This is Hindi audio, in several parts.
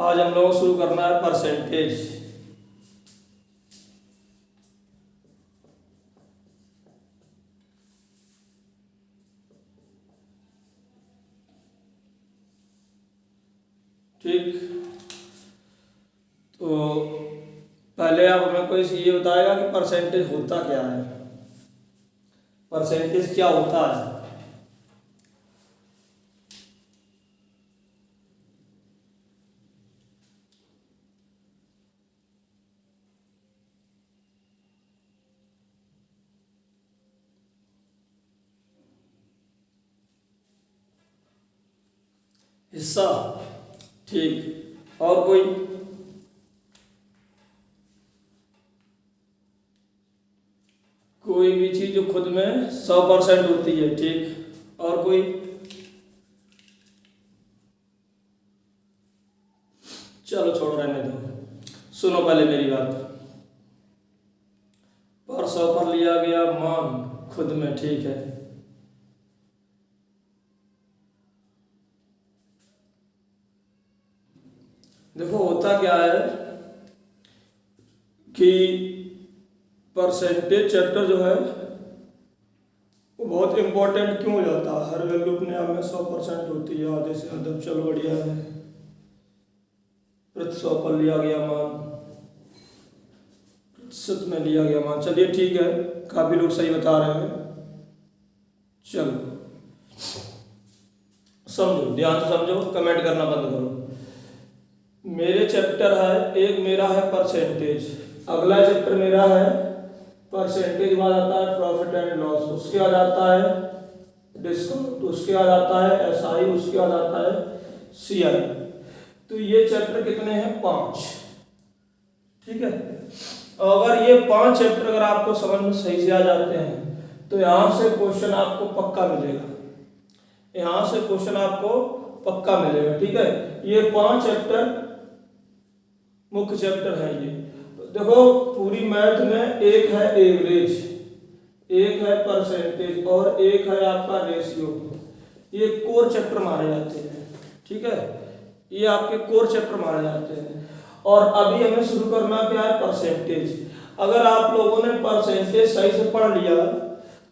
आज हम लोग शुरू करना है परसेंटेज। ठीक, तो पहले आप हमें कोई ये बताएगा कि परसेंटेज होता क्या है, परसेंटेज क्या होता है। हिस्सा, ठीक। और कोई भी चीज जो खुद में 100% होती है, ठीक। और चलो छोड़ रहने दो, सुनो पहले मेरी बात। पर 100 पर लिया गया मान खुद में, ठीक है। देखो होता क्या है कि परसेंटेज चैप्टर जो है वो बहुत इंपॉर्टेंट क्यों हो जाता है। हर वैल्यू अपने आप में 100% होती है, आधे से अदब, चलो बढ़िया है। प्रति 100 पर लिया गया मान, प्रतिशत में लिया गया मान, चलिए ठीक है, काफी लोग सही बता रहे हैं। चलो समझो, ध्यान से समझो, कमेंट करना बंद करो। मेरे चैप्टर है, एक मेरा है परसेंटेज, अगला चैप्टर मेरा है परसेंटेज, बाद आता है प्रॉफिट एंड लॉस, उसके बाद आता है डिस्काउंट, उसके बाद आता है एसआई, उसके बाद आता है सीआई। तो ये चैप्टर कितने हैं? 5, ठीक है। और अगर ये 5 चैप्टर अगर आपको समझ में सही से आ जाते हैं तो यहाँ से क्वेश्चन आपको पक्का मिलेगा, यहाँ से क्वेश्चन आपको पक्का मिलेगा, ठीक है। ये 5 चैप्टर मुख्य चैप्टर है। ये देखो पूरी मैथ में एक है एवरेज, एक है परसेंटेज और एक है आपका रेशियो। ये कोर चैप्टर माने जाते हैं, ठीक है, ये आपके कोर चैप्टर माने जाते हैं। और अभी हमें शुरू करना क्या है? परसेंटेज। अगर आप लोगों ने परसेंटेज सही से पढ़ लिया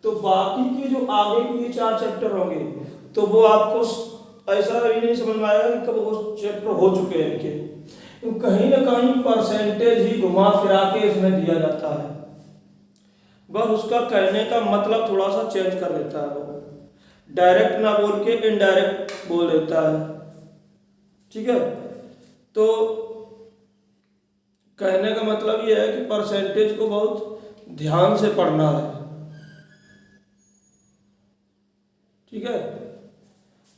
तो बाकी की जो आगे की 4 चैप्टर होंगे तो वो आपको ऐसा भी नहीं समझ में आएगा कि कब वो चैप्टर हो चुके हैं इनके, तो कहीं ना कहीं परसेंटेज ही घुमा फिरा के इसमें दिया जाता है। बस उसका कहने का मतलब थोड़ा सा चेंज कर देता है, वो डायरेक्ट ना बोल के इनडायरेक्ट बोल देता है, ठीक है। तो कहने का मतलब ये है कि परसेंटेज को बहुत ध्यान से पढ़ना है, ठीक है।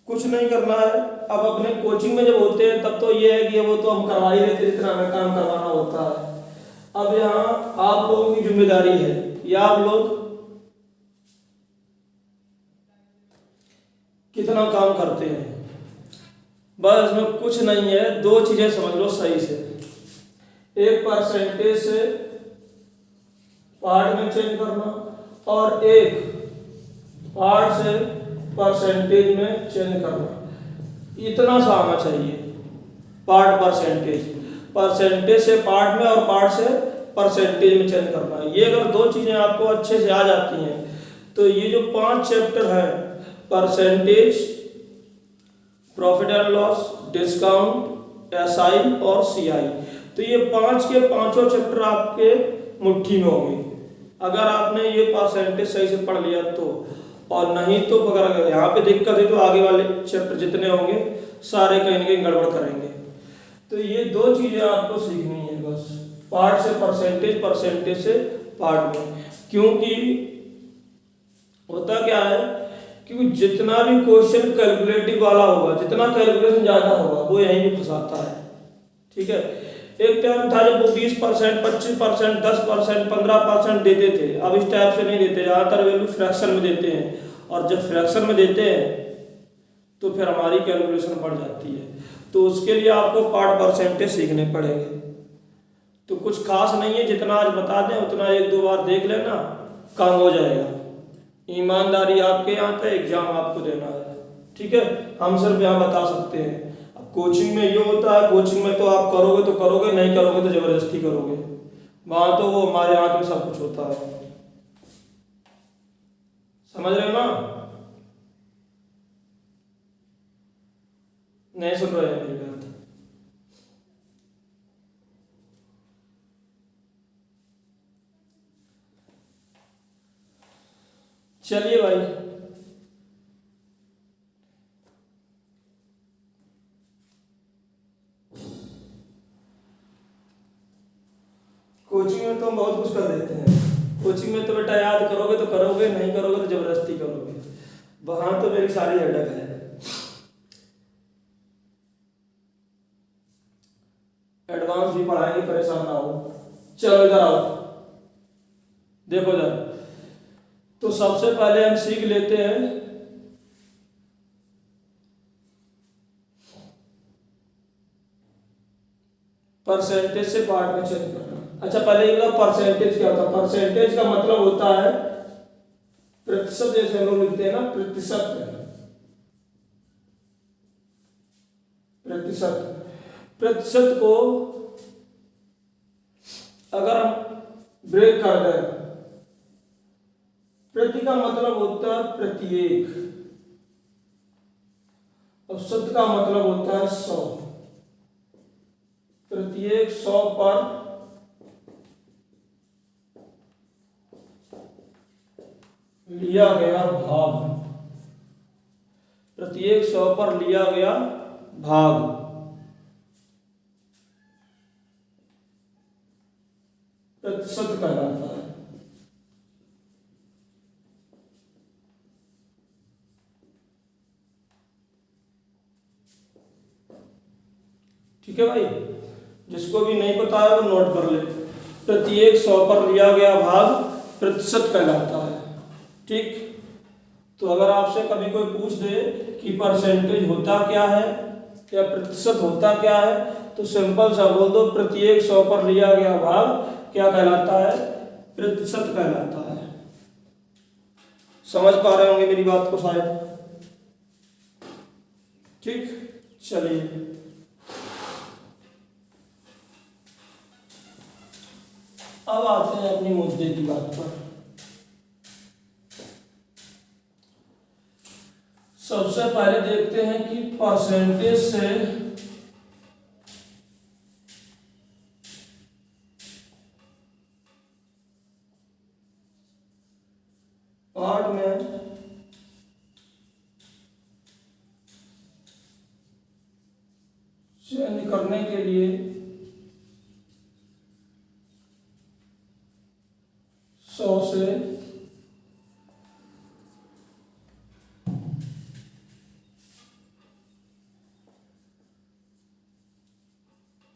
कुछ नहीं करना है। अब अपने कोचिंग में जब होते हैं तब तो ये है कि वो तो हम करवा ही लेते जितना हमें काम करवाना होता है। अब यहाँ आप लोगों की जिम्मेदारी है कि आप लोग कितना काम करते हैं। बस इसमें कुछ नहीं है, 2 चीजें समझ लो सही से। एक परसेंटेज से पार्ट में चेंज करना और एक पार्ट से परसेंटेज में चेंज करना, इतना सा आना चाहिए। पार्ट परसेंटेज, परसेंटेज से पार्ट में और पार्ट से परसेंटेज में चेंज करना, ये अगर 2 चीजें आपको अच्छे से आ जाती हैं तो ये जो 5 चैप्टर है percentage, profit and loss, discount, SI और सीआई, तो ये 5 के 5 चैप्टर आपके मुट्ठी में होंगे अगर आपने ये परसेंटेज सही से पढ़ लिया तो। और नहीं तो अगर यहाँ पे दिक्कत है तो आगे वाले चैप्टर जितने होंगे सारे कहीं ना कहीं गड़बड़ करेंगे। तो ये 2 चीजें आपको सीखनी है बस, पार्ट से परसेंटेज, परसेंटेज से पार्ट में। क्योंकि होता क्या है, क्योंकि जितना भी क्वेश्चन कैलकुलेटिव वाला होगा, जितना कैलकुलेशन ज्यादा होगा वो यहीं पे फंसाता है, ठीक है। एक टाइम था जब वो 20%, 25%, 10%, 15% देते थे, अब इस टाइप से नहीं देते, ज्यादातर वैल्यू फ्रैक्शन में देते हैं। और जब फ्रैक्शन में देते हैं तो फिर हमारी कैलकुलेशन बढ़ जाती है। तो उसके लिए आपको पार्ट परसेंटेज सीखने पड़ेंगे। तो कुछ खास नहीं है, जितना आज बता दें उतना 1-2 बार देख लेना, काम हो जाएगा। ईमानदारी आपके यहाँ पे, एग्जाम आपको देना है, ठीक है। हम सिर्फ यहाँ बता सकते हैं, अब कोचिंग में ये होता है, कोचिंग में तो आप करोगे तो करोगे, नहीं करोगे तो जबरदस्ती करोगे। वहां तो वो हमारे हाथ में सब कुछ होता है। समझ रहे हो ना? नहीं सुन रहे हैं मेरी बात? चलिए भाई, कोचिंग में तो हम बहुत कुछ कर देते हैं। कोचिंग में तो बेटा याद करोगे तो करोगे, नहीं करोगे तो जबरदस्ती करोगे। वहां तो मेरी सारी हेडक है। एडवांस भी पढ़ाएंगे, परेशान ना हो। चलो इधर आओ, देखो जरा। तो सबसे पहले हम सीख लेते हैं परसेंटेज से पार्ट में चेंज करना। अच्छा, पहले ये बताओ परसेंटेज क्या होता है? परसेंटेज का मतलब होता है प्रतिशत, जैसे हम लोग लिखते हैं ना प्रतिशत। प्रतिशत प्रतिशत को अगर हम ब्रेक कर दें, प्रति का मतलब होता है प्रत्येक, और शत का मतलब होता है 100। प्रत्येक 100 पर लिया गया भाग। प्रत्येक 100 पर लिया गया भाग प्रतिशत कहलाता है। ठीक है भाई, जिसको भी नहीं पता है वो नोट कर ले। प्रत्येक 100 पर लिया गया भाग प्रतिशत कहलाता है। ठीक, तो अगर आपसे कभी कोई पूछ दे कि परसेंटेज होता क्या है या प्रतिशत होता क्या है, तो सिंपल सा बोल दो प्रत्येक 100 पर लिया गया भाग क्या कहलाता है? प्रतिशत कहलाता है। समझ पा रहे होंगे मेरी बात को शायद। ठीक, चलिए अब आते हैं अपनी मुद्दे की बात पर। सबसे पहले देखते हैं कि परसेंटेज से पार्ट में चेंज करने के लिए 100 से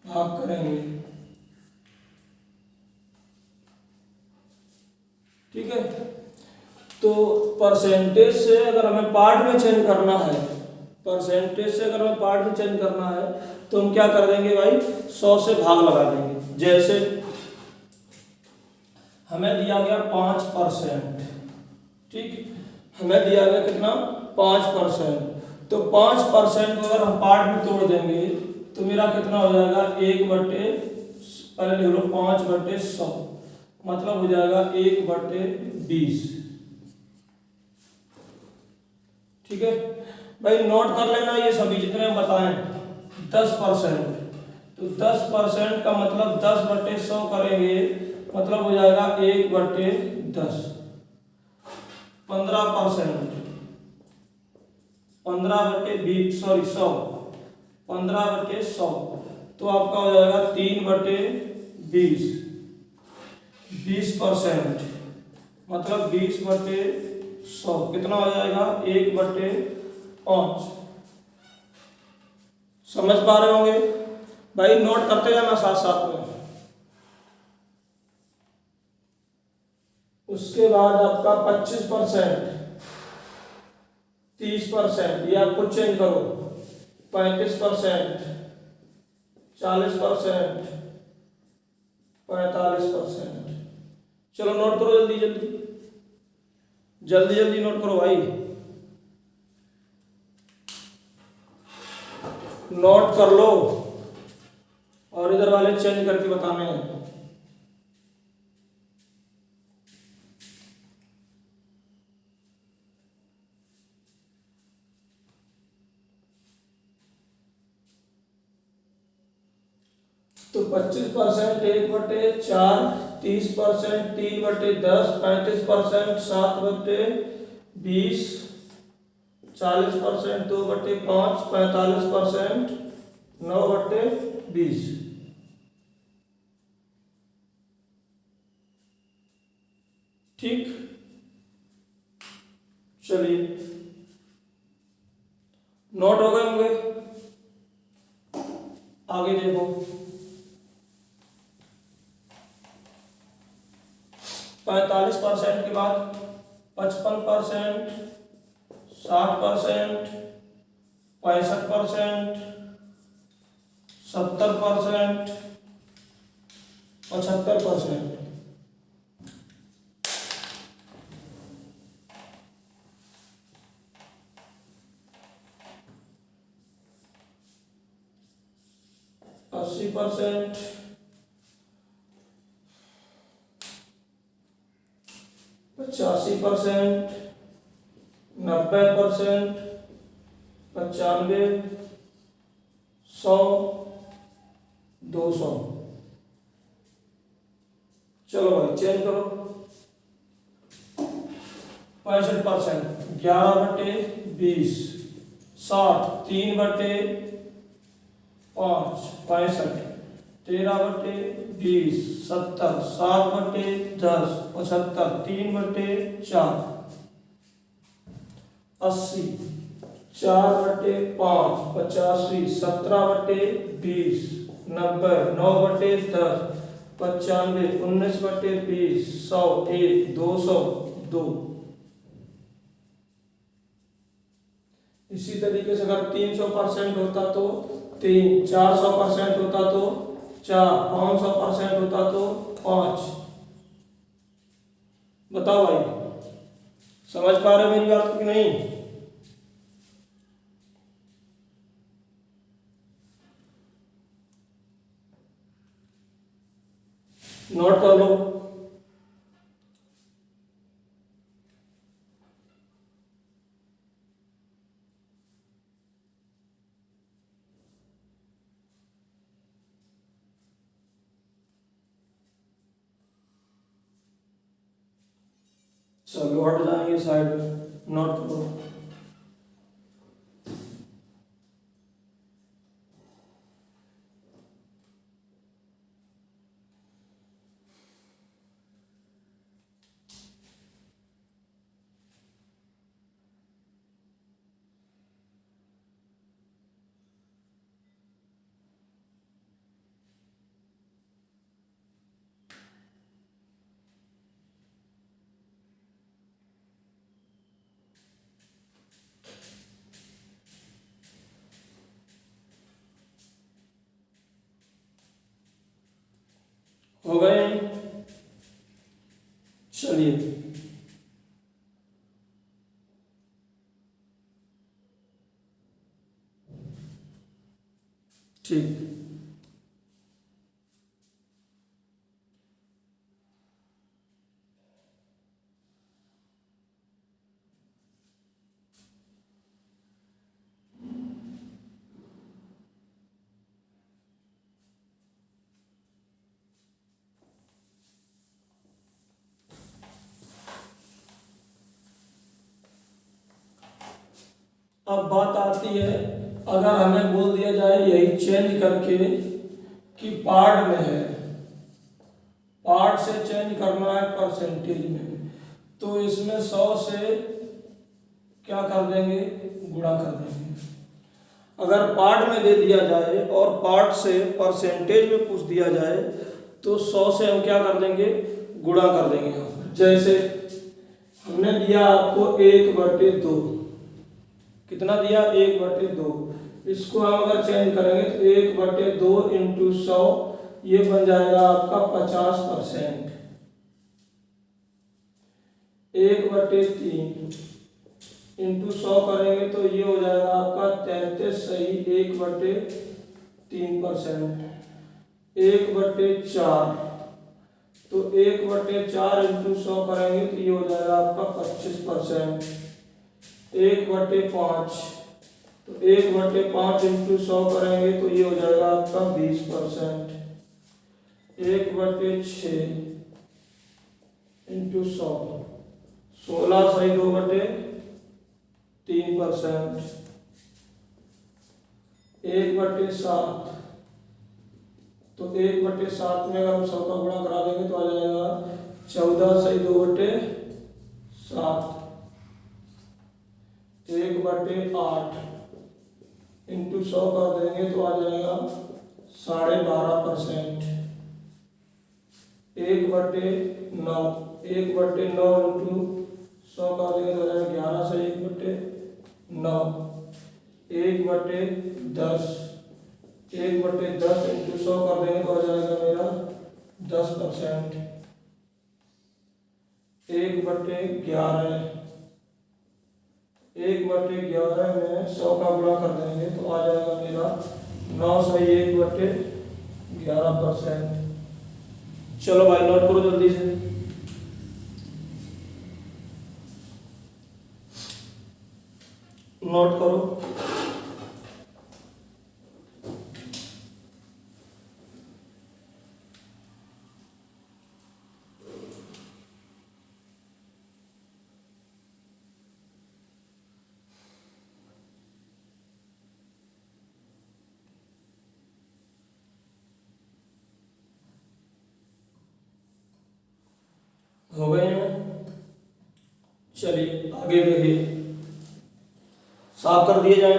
भाग करेंगे। ठीक है, तो परसेंटेज से अगर हमें पार्ट में चेंज करना है, परसेंटेज से अगर हमें पार्ट में चेंज करना है तो हम क्या कर देंगे भाई? 100 से भाग लगा देंगे। जैसे हमें दिया गया 5%। ठीक, हमें दिया गया कितना? 5%। तो 5% को अगर हम पार्ट में तोड़ देंगे तो मेरा कितना हो जाएगा? 1/, पहले लिख लो 5/100, मतलब हो जाएगा 1/20। ठीक है भाई, नोट कर लेना ये सभी जितने हम बताएं। 10%, तो 10% का मतलब 10/100 करेंगे, मतलब हो जाएगा 1/10। 15%, 15/20, सॉरी 100, 15/100, तो आपका हो जाएगा 3/20। 20%, मतलब 20/100 कितना हो जाएगा? 1/5। समझ पा रहे होंगे भाई? नोट करते जाना साथ साथ में। उसके बाद आपका 25%, 30%, ये आपको चेंज करो। 35%, 40%, 45%। चलो नोट करो जल्दी जल्दी, जल्दी जल्दी नोट करो भाई, नोट कर लो और इधर वाले चेंज करके बताने हैं। तो 25% 1/4, 30% 3/10, 35% 7/20, 40% 2/5, 45% 9/20। ठीक, चलिए नोट हो गए होंगे। आगे देखो, 45% के बाद 55%, 60%, 65%, 70%, 75%। अस्सी परसेंट, 85%, 90%, 95, 100, 200। चलो भाई चेंज करो। 65%, 11/20, 60, 3/5, 65, 13/20, 70, 7/10, 75, 3/4, 80, 4/5, 85, 17/20, 90, 9/10, 95, 19/20, 100, 1, 200, 2। इसी तरीके से अगर 300% होता तो 3, 400% होता तो 4, 500% होता तो 5। बताओ भाई, समझ पा रहे हो मेरी बात कि नहीं? नोट कर लो। चलो हट जाएंगे साइड में, नोट करो। हो गए? चलिए ठीक। अब बात आती है, अगर हमें बोल दिया जाए यही चेंज करके कि पार्ट में है, पार्ट से चेंज करना है परसेंटेज में, तो इसमें 100 से क्या कर देंगे, गुणा कर देंगे। अगर पार्ट में दे दिया जाए और पार्ट से परसेंटेज में पूछ दिया जाए तो 100 से हम क्या कर देंगे, गुणा कर देंगे। जैसे हमने दिया आपको 1/2, कितना दिया, 1/2। इसको हम अगर चेंज करेंगे तो 1/2 इंटू 100, ये बन जाएगा आपका 50%। 1/3 इंटू 100 करेंगे तो ये हो जाएगा आपका 33 सही 1/3%। 1/4 तो 1/4 इंटू 100 करेंगे तो ये हो जाएगा आपका 25%। 1/5 तो 1/5 इंटू 100 करेंगे तो ये हो जाएगा आपका 20%। 1/6 इंटू 100 16 सही 2/3%। 1/7 तो 1/7 में अगर हम 100 का गुणा करा देंगे तो आ जाएगा 14 सही 2/7। 1/8 इंटू 100 कर देंगे तो आ जाएगा 12.5%। 1/9 1/9 इंटू 100 कर देंगे तो आ जाएगा 11 सही 1/9। 1/10 1/10 इंटू 100 कर देंगे तो आ जाएगा मेरा 10%। 1/11 1/11 में 100 का गुणा कर देंगे तो आ जाएगा मेरा 9 सही 1/11%। चलो भाई नोट करो जल्दी से। नोट करो। हो गए हैं। चलिए आगे देखिए, साफ कर दिए जाए।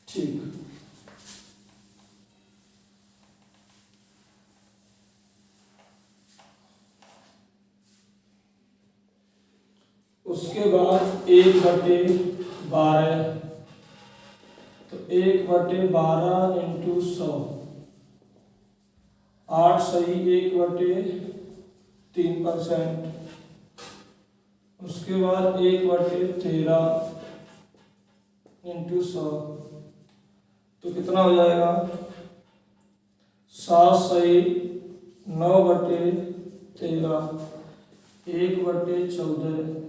ठीक, उसके बाद 1/12 तो 1/12 इंटू 100 8 सही 1/3%। उसके बाद 1/13 इंटू 100 तो कितना हो जाएगा 7 सही 9/13। 1/14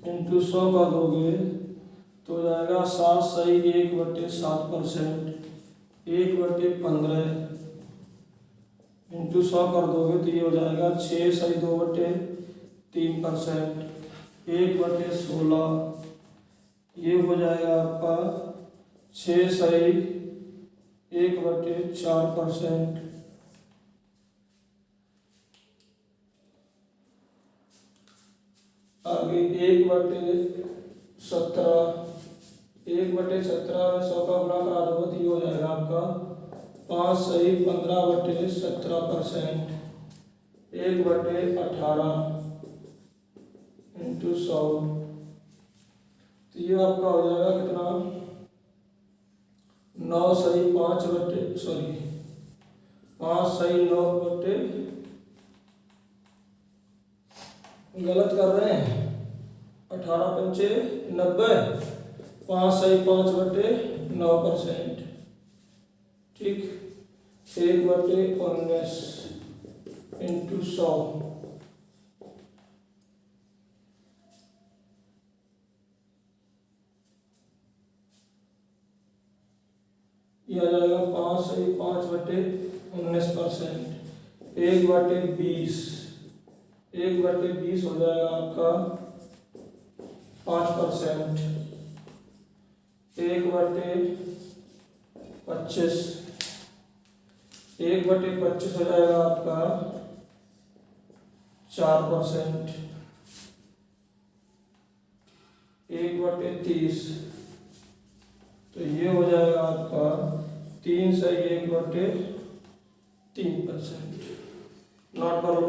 इंटू 100 का दोगे तो हो जाएगा 7 सही 1/7%। 1/15 इंटू 100 कर दोगे तो ये हो जाएगा 6 सही 2/3%। 1/16 ये हो जाएगा आपका 6 सही 1/4%। आगे 1/17 1/17 में 100 का गुणा करा दोगे तो ये हो जाएगा आपका 5 सही 15/17%। 1/18 इंटू 100 तो ये आपका हो जाएगा कितना 9 सही 5 सही 9 गलत कर रहे हैं 18 पंचे 90 5 सही 5/9%। ठीक, 1/19 इंटू 100 ये आ जाएगा 5 सही 5/19%। 1/20 1/20 हो जाएगा आपका 5%। 1/25 1/25 हो जाएगा आपका 4%। 1/30 तो ये हो जाएगा आपका 3 सही 1/3%। नोट करो।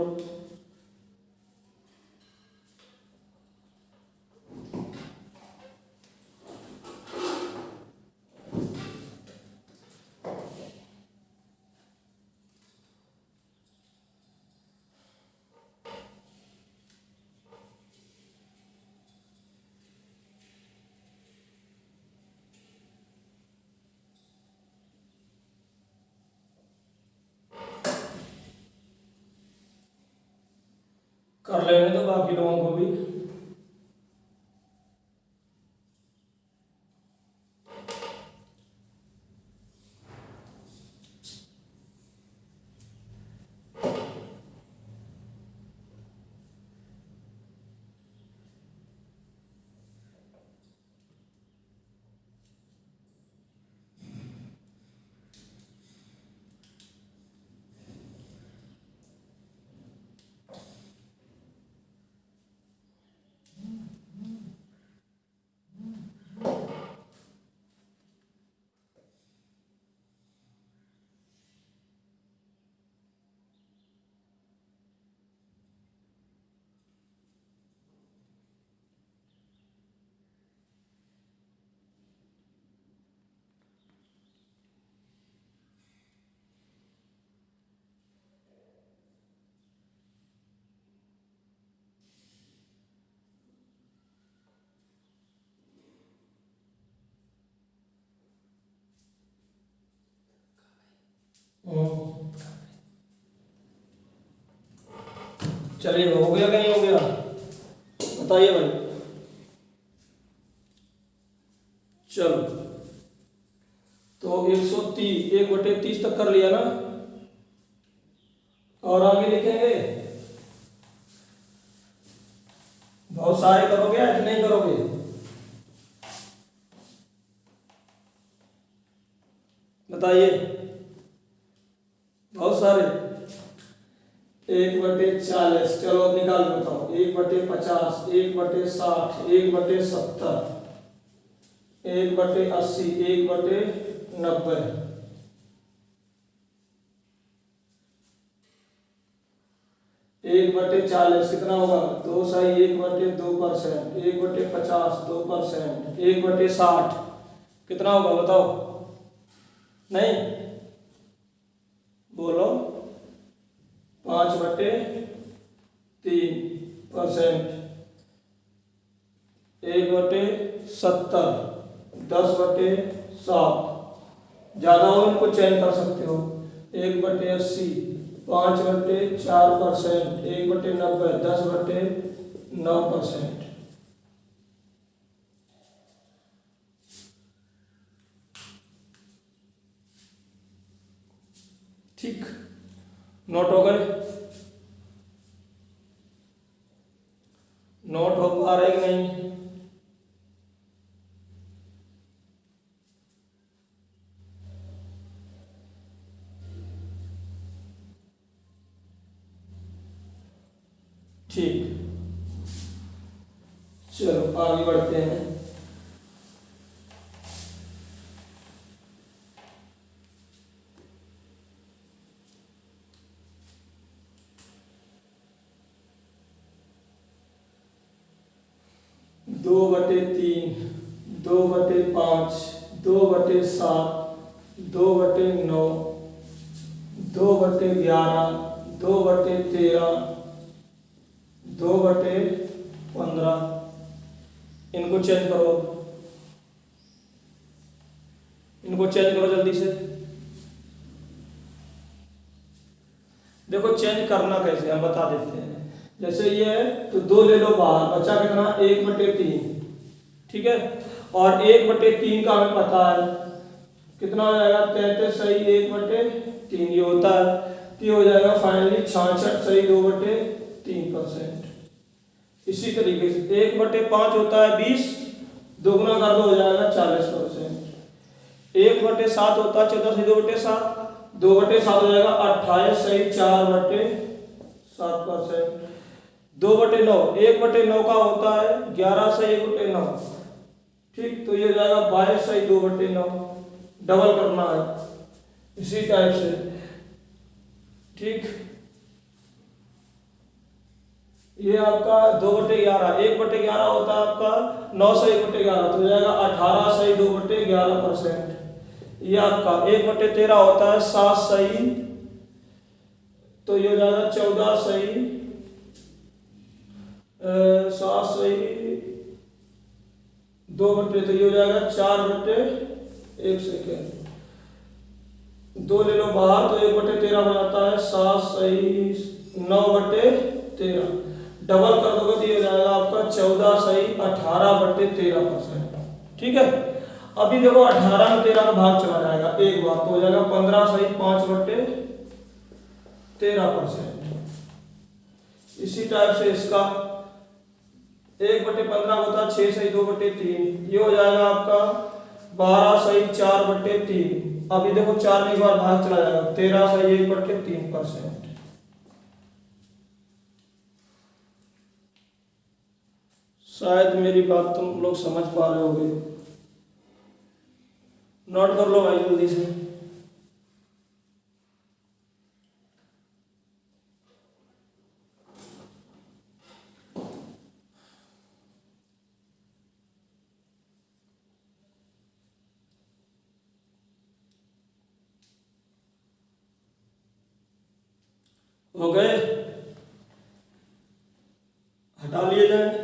कर लेने दो बाकी लोगों को भी। चलिए, हो गया कि नहीं हो गया, बताइए भाई। चलो, तो 130 1/30 तक कर लिया ना, और आगे लिखेंगे। बहुत सारे करोगे या नहीं करोगे? बताइए, बहुत सारे। 1/40, चलो अब निकाल बताओ। 1/50, 1/60, 1/70, 1/80, 1/90। 1/40 कितना होगा? 2 सही 1/2%, 1/50 2%, 1/60 कितना होगा बताओ? नहीं बोलो। 5/3%, 1/70, 10/7। ज्यादा हो इनको चेंज कर सकते हो। 1/80, 5/4%, 1/90, 10/9%। ठीक, नोट हो गए? नोट हो पा रहे कि नहीं? ठीक, चलो आगे बढ़ते हैं। दो बटे 3, 2/5, 2/7, 2/9, 2/11, 2/13, 2/15। इनको चेंज करो, इनको चेंज करो जल्दी से। देखो चेंज करना कैसे हम बता देते हैं। जैसे ये है तो 2 ले लो बाहर, बचा कितना? 1/3, ठीक है। और 1/3 का हमें पता है कितना हो जाएगा? 33 सही 1/3 ये होता है, तो ये हो जाएगा फाइनली 66 सही 2/3%। इसी तरीके से 1/5 होता है 20, दोगुना कर दो हो जाएगा 40%। 1/7 होता है 14 सही 2/7, 2/7 हो जाएगा 28 सही 4/7%। 2/9, 1/9 का होता है 11 सही 1/9, ठीक। तो ये हो जाएगा 22 सही 2/9, डबल करना है इसी टाइप से, ठीक। ये आपका 2/11, 1/11 होता है आपका 9 सही 1/11, तो हो जाएगा 18 सही 2/11%। ये आपका 1/13 होता है 7 सही, तो ये हो जाएगा 14 सही 7 सही 2/, तो ये हो जाएगा 4/1 सेकेंड। 2 ले लो बाहर तो 1/13 हो जाता है 7 सही 9/13, डबल कर दोगे तो ये हो जाएगा आपका 14 सही 18/13%। ठीक है, अभी देखो 18 में 13 का भाग चला जाएगा एक बार, तो हो जाएगा 15 सही 5/13%। इसी टाइप से इसका 1/15 होता है 6 सही 2/3, ये हो जाएगा आपका 12 सही 4/3। अभी देखो 4 में एक बार भाग चला जाएगा 13 सही 1/3%। शायद मेरी बात तुम लोग समझ पा रहे होगे, नोट कर लो भाई जल्दी से। हो गए, हटा लिए जाए।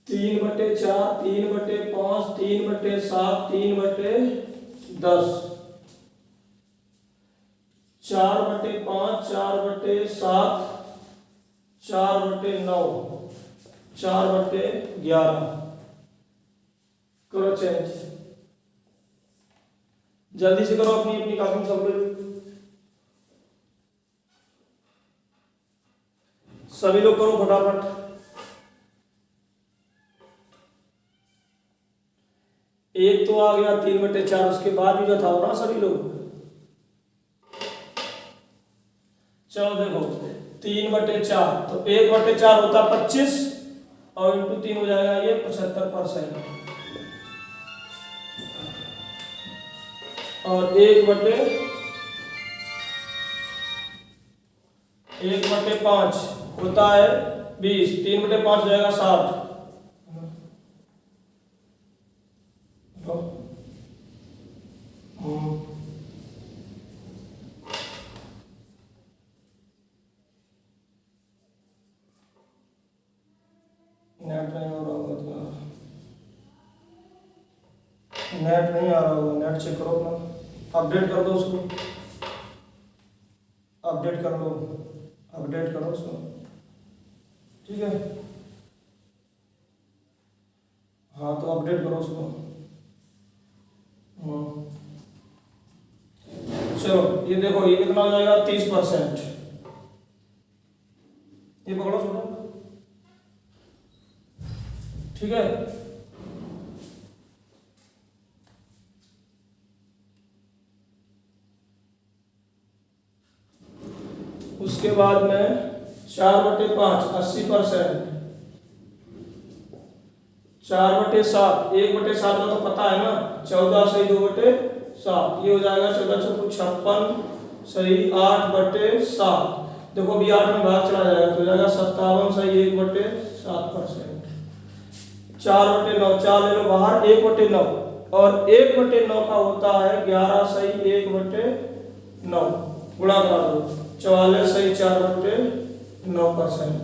तीन बटे चार 3/5 3/7 3/10 4/5 4/7 4/9 4/11। करो चेंज, जल्दी से करो, अपनी अपनी कॉपी में सब लोग, सभी लोग करो फटाफट। एक तो आ गया 3/4, उसके बाद भी बताओ ना सभी लोग। चलो देखो 3/4, तो 1/4 होता 25 और इंटू 3 हो जाएगा ये 75%। और 1/5 होता है 20, 3/5 हो जाएगा 60। नेट नहीं हो रहा होगा तो नेट नहीं आ रहा होगा, नेट चेक करो अपना, अपडेट कर दो उसको, अपडेट कर लो, अपडेट करो उसको। ठीक है, हाँ तो अपडेट करो उसको। चलो ये देखो, ये कितना हो जाएगा 30%। ये पकड़ो छोटा, ठीक है। उसके बाद में 4/5 80%, 4/7 1/7 का तो पता है ना, 14 सही 2/7, ये हो जाएगा 14×56 सही 8/7। देखो अभी 8 में भाग चला जाएगा तो हो जाएगा 57 सही 1/7%। 4/9, 4 ले लो बाहर 1/9, और 1/9 का होता है 11 सही 1/9, गुणा करा दो 44 सही 4/9%।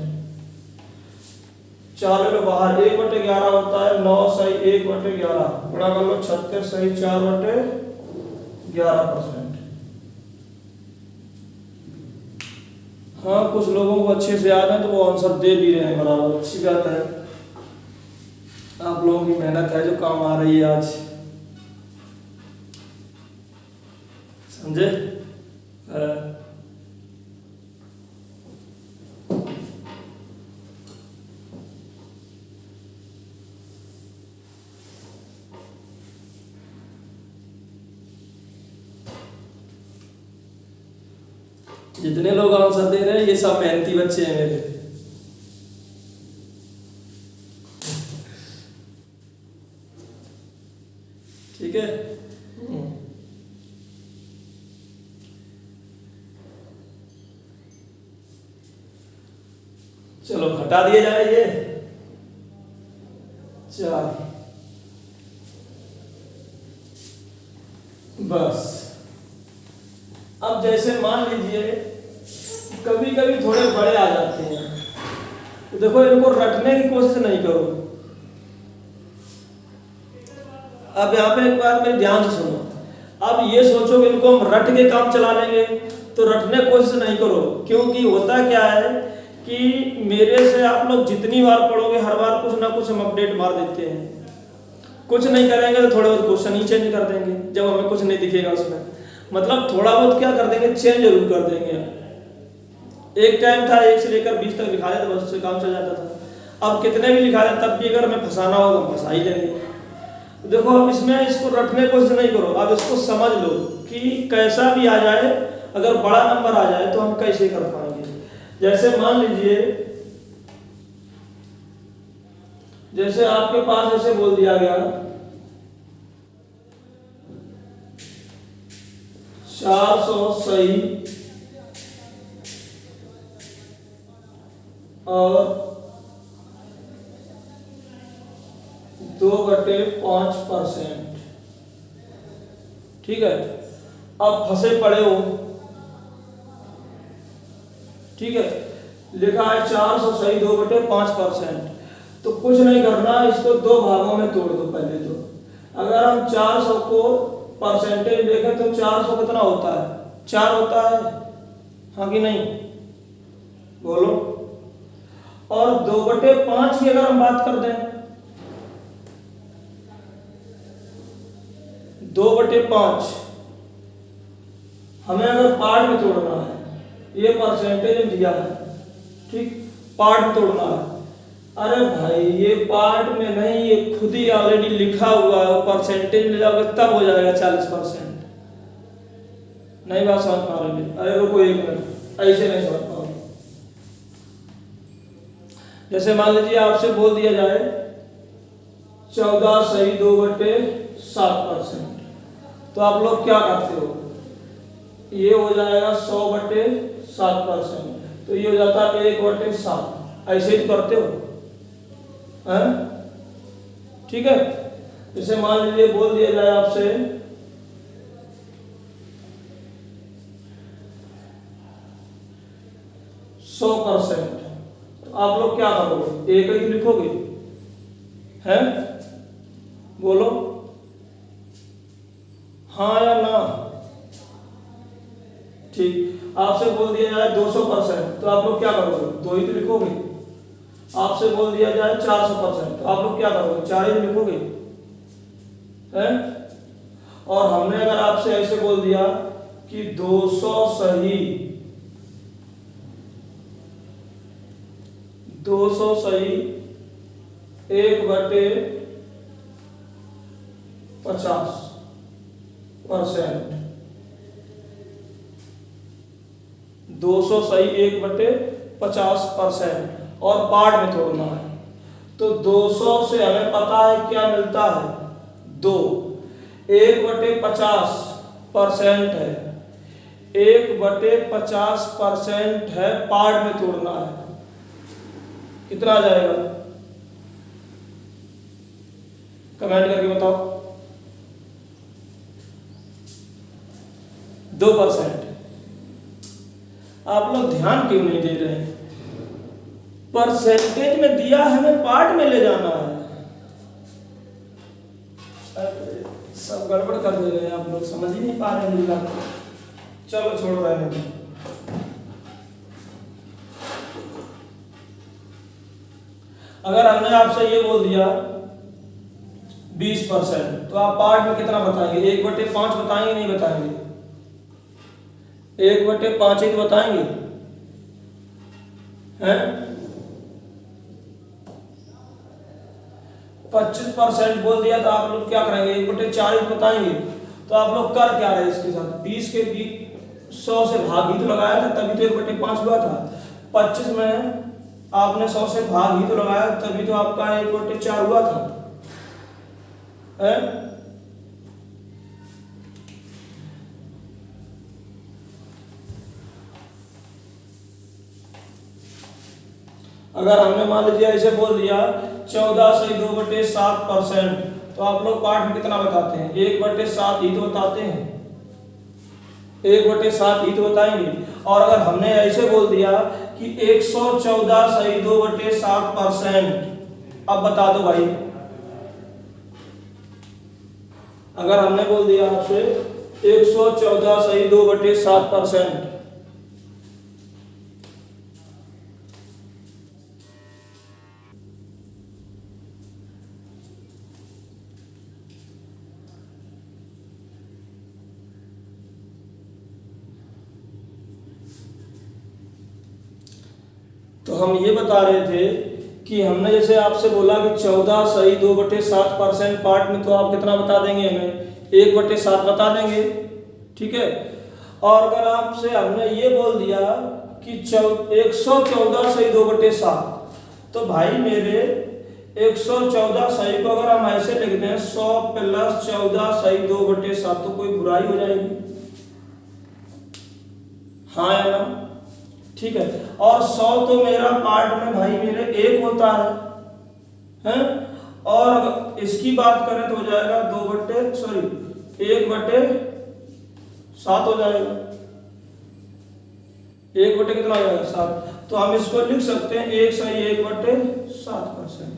4 ले लो बाहर 1/11 होता है 9 सही 1/11, गुणा कर लो 36 सही 4/11%। हाँ कुछ लोगों को अच्छे से याद है तो वो आंसर दे भी रहे हैं बराबर, अच्छी बात है। आप लोगों की मेहनत है जो काम आ रही है आज, समझे। जितने लोग आंसर दे रहे हैं ये सब मेहनती बच्चे हैं मेरे। ठीक है, चलो हटा दिया जाए ये 4, बस। अब जैसे मान लीजिए कभी कभी थोड़े बड़े आ जाते हैं, तो देखो इनको रटने की कोशिश नहीं करो। अब यहाँ पे एक बात मेरी ध्यान से सुनो। अब ये सोचो कि इनको हम रट के काम चला लेंगे, तो रटने की कोशिश नहीं करो, क्योंकि होता क्या है कि मेरे से आप लोग जितनी बार पढ़ोगे हर बार कुछ ना कुछ हम अपडेट मार देते हैं। कुछ नहीं करेंगे तो थोड़े बहुत क्वेश्चन ही चेंज कर देंगे जब हमें कुछ नहीं दिखेगा उसमें। मतलब थोड़ा बहुत क्या कर देंगे, चेंज जरूर कर देंगे। एक टाइम था 1 से लेकर 20 तक लिखा देते, बस उससे काम चल जाता था। अब कितने भी लिखा दें तब भी अगर हमें फंसाना हो तो हम फंसा ही लेंगे। तो देखो अब इसमें इसको रटने की कोशिश नहीं करो, अब इसको समझ लो कि कैसा भी आ जाए, अगर बड़ा नंबर आ जाए तो हम कैसे कर पाएंगे। जैसे मान लीजिए, जैसे आपके पास ऐसे बोल दिया गया 400 सही और 2/5%। ठीक है, अब फंसे पड़े हो, ठीक है, लिखा है 400 सही 2/5%। तो कुछ नहीं करना, इसको 2 भागों में तोड़ दो पहले तो। अगर हम 400 को परसेंटेज देखें तो 400 कितना होता है, 4 होता है, हाँ कि नहीं, बोलो। और 2/5 की अगर हम बात कर दें, 2/5 हमें अगर पार्ट में तोड़ना है, ये परसेंटेज दिया है, ठीक, पार्ट में तोड़ना है। अरे भाई ये पार्ट में नहीं, ये खुद ही ऑलरेडी लिखा हुआ है, परसेंटेज ले जाओगे तब हो जाएगा 40%। नहीं बात समझ पा रहे? अरे रुको 1 मिनट, ऐसे नहीं समझ पाओगे। जैसे मान लीजिए आपसे बोल दिया जाए 14 सही 2/7%, तो आप लोग क्या करते हो, ये हो जाएगा 100/7%, तो ये हो जाता है 1/7, ऐसे ही करते हो, हैं? ठीक है। जैसे मान लीजिए बोल दिया जाए आपसे 100%, तो आप लोग क्या करोगे, एक ही लिखोगे, हैं? बोलो हाँ या ना। ठीक, आपसे बोल दिया जाए 200%, तो आप लोग क्या करोगे, 2 ही तो लिखोगे। आपसे बोल दिया जाए 400%, तो आप लोग क्या करोगे, 4 ही लिखोगे, हैं? और हमने अगर आपसे ऐसे बोल दिया कि 200 सही 1/50%, 200 सही 1/50% और पार्ट में तोड़ना है, तो 200 से हमें पता है क्या मिलता है, 2, 1/50% है, 1/50% है, पार्ट में तोड़ना है, कितना आ जाएगा, कमेंट करके बताओ। 2%। आप लोग ध्यान क्यों नहीं दे रहे हैं, परसेंटेज में दिया है, हमें पार्ट में ले जाना है। सब गड़बड़ कर दे रहे हैं आप लोग, समझ ही नहीं पा रहे हैं बात। चलो छोड़ो रहने दो। अगर हमने आपसे ये बोल दिया 20%, तो आप पार्ट में कितना बताएंगे, 1/5 बताएंगे नहीं बताएंगे, 1/5 ही तो बताएंगे, हैं? 25% बोल दिया तो आप लोग क्या करेंगे, 1/4 ही बताएंगे। तो आप लोग कर क्या रहे इसके साथ, 20 के 100 से भाग ही तो लगाया था, तभी तो 1/5 हुआ था। 25 में आपने 100 से भाग ही तो लगाया, तभी तो आपका 1/4 हुआ था, है? अगर हमने मान लीजिए ऐसे बोल दिया 14/2/7%, तो आप लोग पार्ट में कितना बताते हैं? 1/7 ही तो बताते हैं, 1/7 ही तो बताएंगे। और अगर हमने ऐसे बोल दिया कि 114/2/7%, अब बता दो भाई, अगर हमने बोल दिया आपसे 114/2/7%, तो हम ये बता रहे थे कि हमने जैसे आपसे बोला कि 14/2/7% पार्ट में, तो आप कितना बता देंगे? हमें 1/7 बता देंगे, ठीक है। और अगर आपसे हमने ये बोल दिया कि 114/2/7, तो भाई मेरे 114 सही को अगर हम ऐसे लिख दें 100 + 14/2/7, तो कोई बुराई हो जाएगी? हाँ या ना? ठीक है। और 100 तो मेरा पार्ट में भाई मेरे 1 होता है, हैं? और अगर इसकी बात करें तो हो जाएगा 1/7 हो जाएगा। 1 कितना हो जाएगा? 7। तो हम इसको लिख सकते हैं 1 सही 1/7%।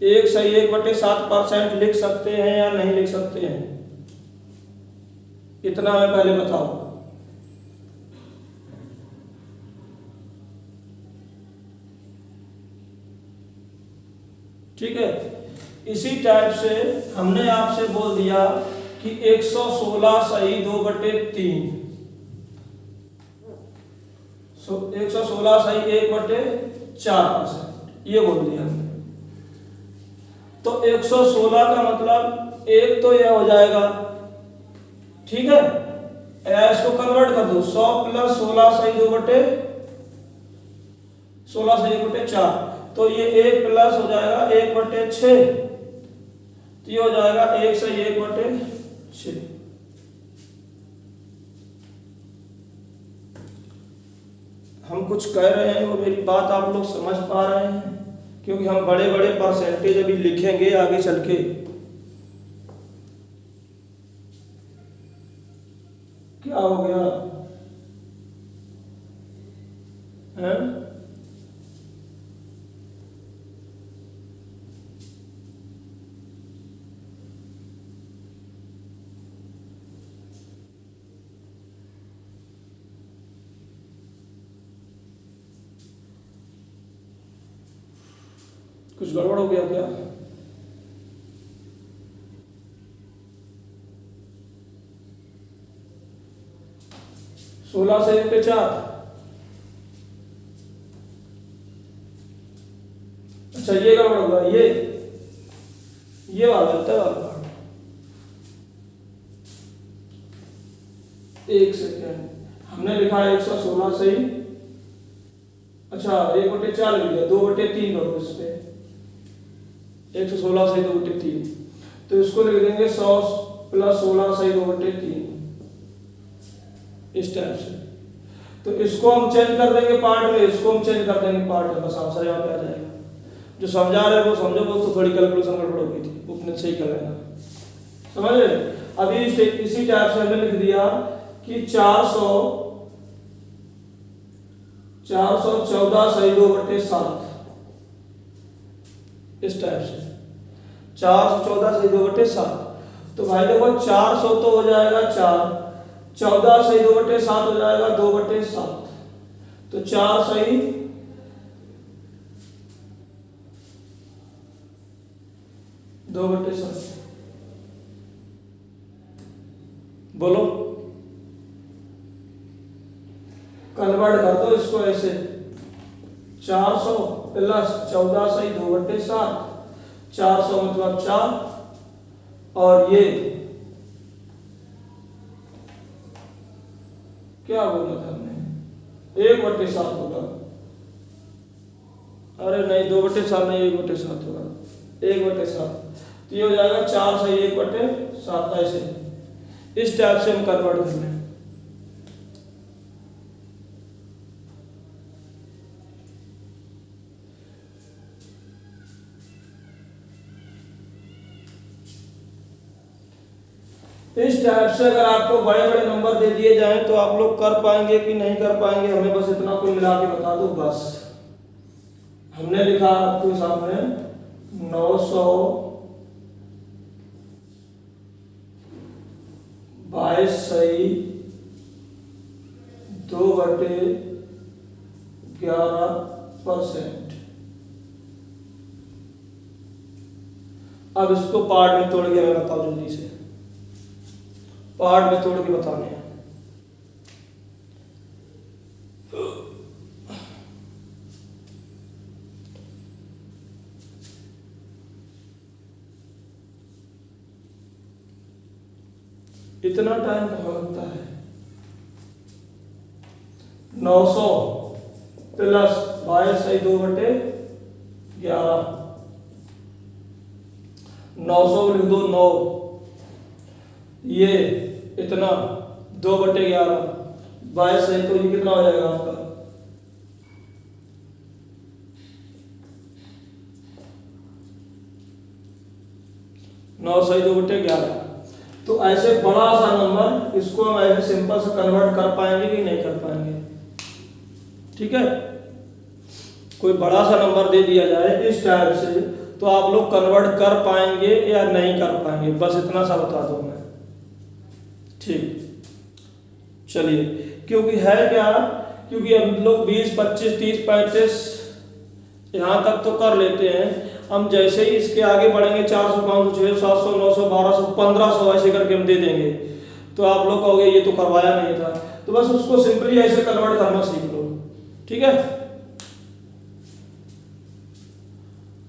1 सही 1/7% लिख सकते हैं या नहीं लिख सकते हैं? इतना हमें पहले बताओ। ठीक है। इसी टाइप से हमने आपसे बोल दिया कि 116 सही 2/3, 116 सही 1/4%, ये बोल दिया हमने। तो 116 का मतलब एक तो यह हो जाएगा, ठीक है। इसको कन्वर्ट कर दो, 100 + 16 सही 2/16 सही 1/4, तो ये 1 प्लस हो जाएगा 1/6, तो ये हो जाएगा 1 सही 1/6। हम कुछ कह रहे हैं, वो मेरी बात आप लोग समझ पा रहे हैं? क्योंकि हम बड़े बड़े परसेंटेज अभी लिखेंगे आगे चल के। क्या हो गया है? कुछ गड़बड़ हो गया क्या? सोलह से 1/4। अच्छा, ये गड़बड़ होगा, ये वाला वाला। एक सेकेंड, हमने लिखा है 116 सही, अच्छा 1/4 लिख दिया, 2/3 करो इस पे, 116 सही 2/3, तो इसको लिख देंगे 100 + 16 सही 2/3, इस टाइप से। तो इसको हम चेंज कर देंगे पार्ट में, इसको हम चेंज कर देंगे पार्ट में, बस आंसर यहाँ पे आ जाएगा। जो समझा रहे वो समझो, वो तो थोड़ी कैलकुलेशन गड़बड़ हो गई थी, उतने सही कर लेना, समझ रहे। अभी इसी टाइप से हमने लिख दिया कि 414 सही 2/7, इस टाइप से 414 सही 2/7। तो भाई देखो 400 तो हो जाएगा 4, 14 सही 2/7 हो जाएगा 2/7, तो 4 सही 2/7। बोलो, कन्वर्ट कर दो इसको ऐसे, 400 + 14 सही 2/7, 400 मतलब 4, और ये क्या बोला था हमने? 1/7 होगा। अरे नहीं, 2/7 नहीं, 1/7 होगा, 1/7। तो ये हो जाएगा 4 सही 1/7, ऐसे इस टाइप से हम कन्वर्ट कर लें। इस टाइप से अगर आपको बड़े बड़े नंबर दे दिए जाएं तो आप लोग कर पाएंगे कि नहीं कर पाएंगे, हमें बस इतना कुल मिला के बता दो बस। हमने लिखा आपके सामने 922 सही 2/11%। अब इसको पार्ट में तोड़ के हमें बताओ जल्दी से, पार्ट में तोड़ के बताने हैं। इतना टाइम कहाँ लगता है? 900 प्लस 22 सही 2/11, 900 लिख दो 9, ये इतना 2/11, 22 सही तो ये कितना हो जाएगा आपका? नौ सही 2/11। तो ऐसे बड़ा सा नंबर, इसको हम ऐसे सिंपल से कन्वर्ट कर पाएंगे कि नहीं कर पाएंगे? ठीक है, कोई बड़ा सा नंबर दे दिया जाए इस टाइप से तो आप लोग कन्वर्ट कर पाएंगे या नहीं कर पाएंगे, बस इतना सा बता दो मैं। ठीक, चलिए, क्योंकि है क्या, क्योंकि हम लोग 20, 25, 30, 35 यहाँ तक तो कर लेते हैं। हम जैसे ही इसके आगे बढ़ेंगे 400, 500, 600, 700, 900, 1200, 1500 ऐसे करके हम दे देंगे तो आप लोग कहोगे ये तो करवाया नहीं था। तो बस उसको सिंपली ऐसे कन्वर्ट करना सीख लो, ठीक है?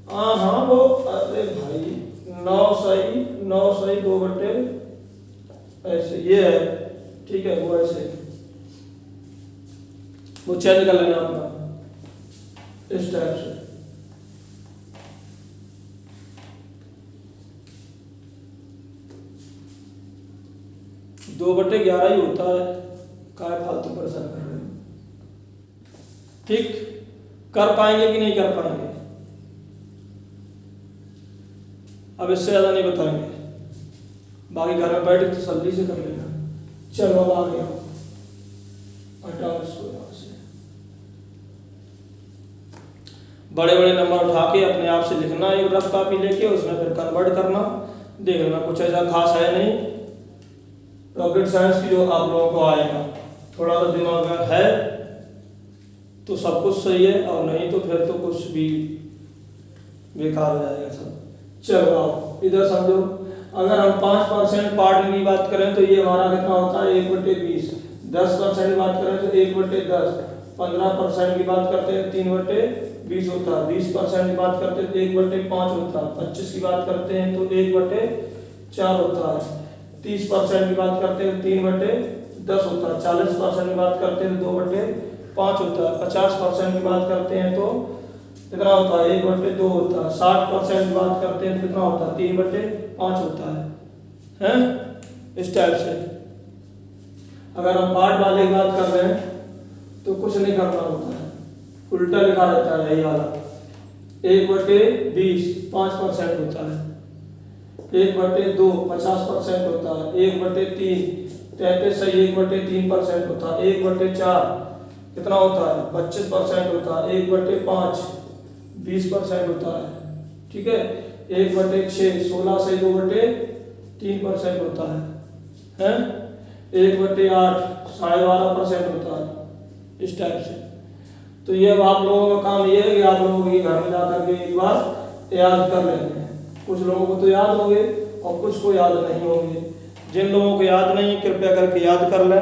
हाँ वो, अरे भाई 9 सही 2/, ऐसे ये है, ठीक है, वो ऐसे वो चेंज कर लेना अपना इस टाइप से। दो बटे 11 ही होता है, काय फालतू परेशान कर रहे हैं। ठीक, कर पाएंगे कि नहीं कर पाएंगे? अब इससे ज्यादा नहीं बताएंगे, बाकी घर में बैठ के तसल्ली से कर लेना। चलो अब आ गया, हटाओ इसको यहाँ से। बड़े बड़े नंबर उठा के अपने आप से लिखना एक रफ कॉपी लेके, उसमें फिर कन्वर्ट करना, देख लेना कुछ ऐसा खास है नहीं। रॉकेट साइंस की जो आप लोगों को आएगा, थोड़ा सा दिमाग में है तो सब कुछ सही है, और नहीं तो फिर तो कुछ भी बेकार हो जाएगा सब। चलो आओ इधर समझो, अगर हम 5% पार्ट की बात करें तो ये हमारा कितना होता है? 1/20। 10% की बात करें तो 1/10। 15% की बात करते हैं 3/20 होता है। 20% की बात करते हैं तो 1/5 होता है। 25 की बात करते हैं तो 1/4 होता है। 30% की बात करते हैं 3/10 होता है। 40% की बात करते हैं 2/5 होता है। 50% की बात करते हैं तो कितना होता है? 1/2 होता है। 60% की बात करते हैं तो कितना होता है? 3/5 होता है, हैं? इस टाइप से अगर हम पार्ट वाले की बात कर रहे हैं तो कुछ नहीं करना होता है, उल्टा लिखा रहता है यही वाला। 1/20 5% होता है। 1/2 50% होता है। 1/3 33 सही 1/3% होता है। 1/4 कितना होता है? 25% होता है। 1/5 20% होता है, ठीक है। 1/6 16 सही 2/3% होता है, हैं? 1/8 12.5% होता है, इस टाइप से। तो ये अब आप लोगों का काम ये है कि आप लोगों के घर में जा करके एक बार याद कर लेते हैं। कुछ लोगों को तो याद होंगे और कुछ को याद नहीं होंगे। जिन लोगों को याद नहीं, कृपया करके याद कर लें।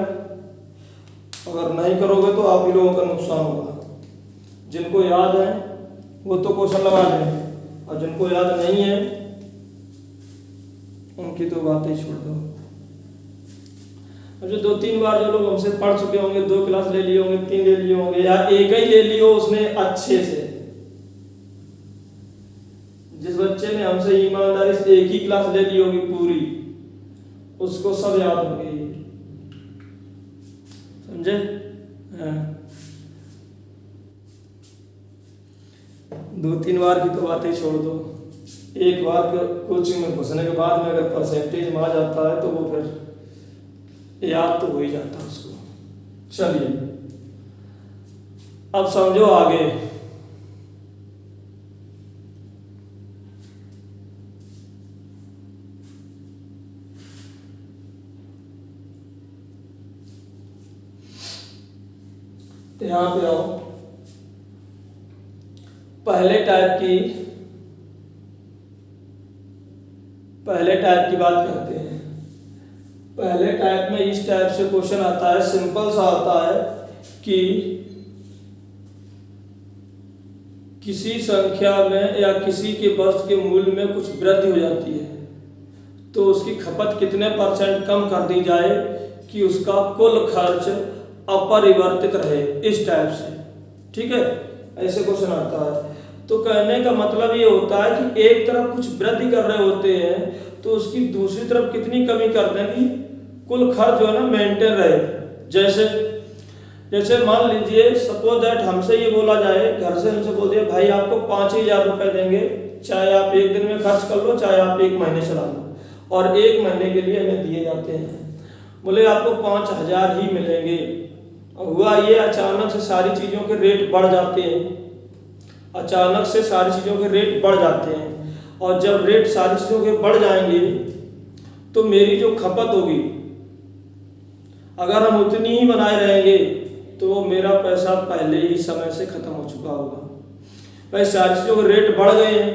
अगर नहीं करोगे तो आप ही लोगों का नुकसान होगा। जिनको याद है वो तो क्वेश्चन लगा लेंगे, और जिनको याद नहीं है उनकी तो बातें छोड़ दो। अब जो 2-3 बार जो लोग हमसे पढ़ चुके होंगे, 2 क्लास ले लिए होंगे, 3 ले लिए होंगे, या एक ही ले लियो उसने अच्छे से, जिस बच्चे ने हमसे ईमानदारी से एक ही क्लास ले ली होगी पूरी, उसको सब याद हो गई, समझे? हाँ। 2-3 बार की तो बातें छोड़ दो। एक बार कोचिंग में घुसने के बाद में अगर परसेंटेज में आ जाता है तो वो फिर याद तो हो ही जाता है उसको। चलिए अब समझो आगे। तो यहां पे आओ, पहले टाइप की बात करते हैं। पहले टाइप में इस टाइप से क्वेश्चन आता है, सिंपल सा आता है कि किसी संख्या में या किसी के वस्तु के मूल्य में कुछ वृद्धि हो जाती है तो उसकी खपत कितने % कम कर दी जाए कि उसका कुल खर्च अपरिवर्तित रहे, इस टाइप से। ठीक है, ऐसे क्वेश्चन आता है। तो कहने का मतलब ये होता है कि एक तरफ कुछ वृद्धि कर रहे होते हैं तो उसकी दूसरी तरफ कितनी कमी कर दें कि कुल खर्च जो है ना मेंटेन रहे। जैसे मान लीजिए सपोज दैट हमसे ये बोला जाए, घर से हमसे बोल दिया भाई आपको 5,000 रुपये देंगे, चाहे आप एक दिन में खर्च कर लो चाहे आप एक महीने चला लो, और एक महीने के लिए हमें दिए जाते हैं। बोले आपको 5,000 ही मिलेंगे। और हुआ ये अचानक से सारी चीज़ों के रेट बढ़ जाते हैं, अचानक से सारी चीज़ों के रेट बढ़ जाते हैं। और जब रेट सारी चीज़ों के बढ़ जाएंगे तो मेरी जो खपत होगी अगर हम उतनी ही बनाए रहेंगे तो वो मेरा पैसा पहले ही समय से ख़त्म हो चुका होगा। भाई सारी चीज़ों के रेट बढ़ गए हैं,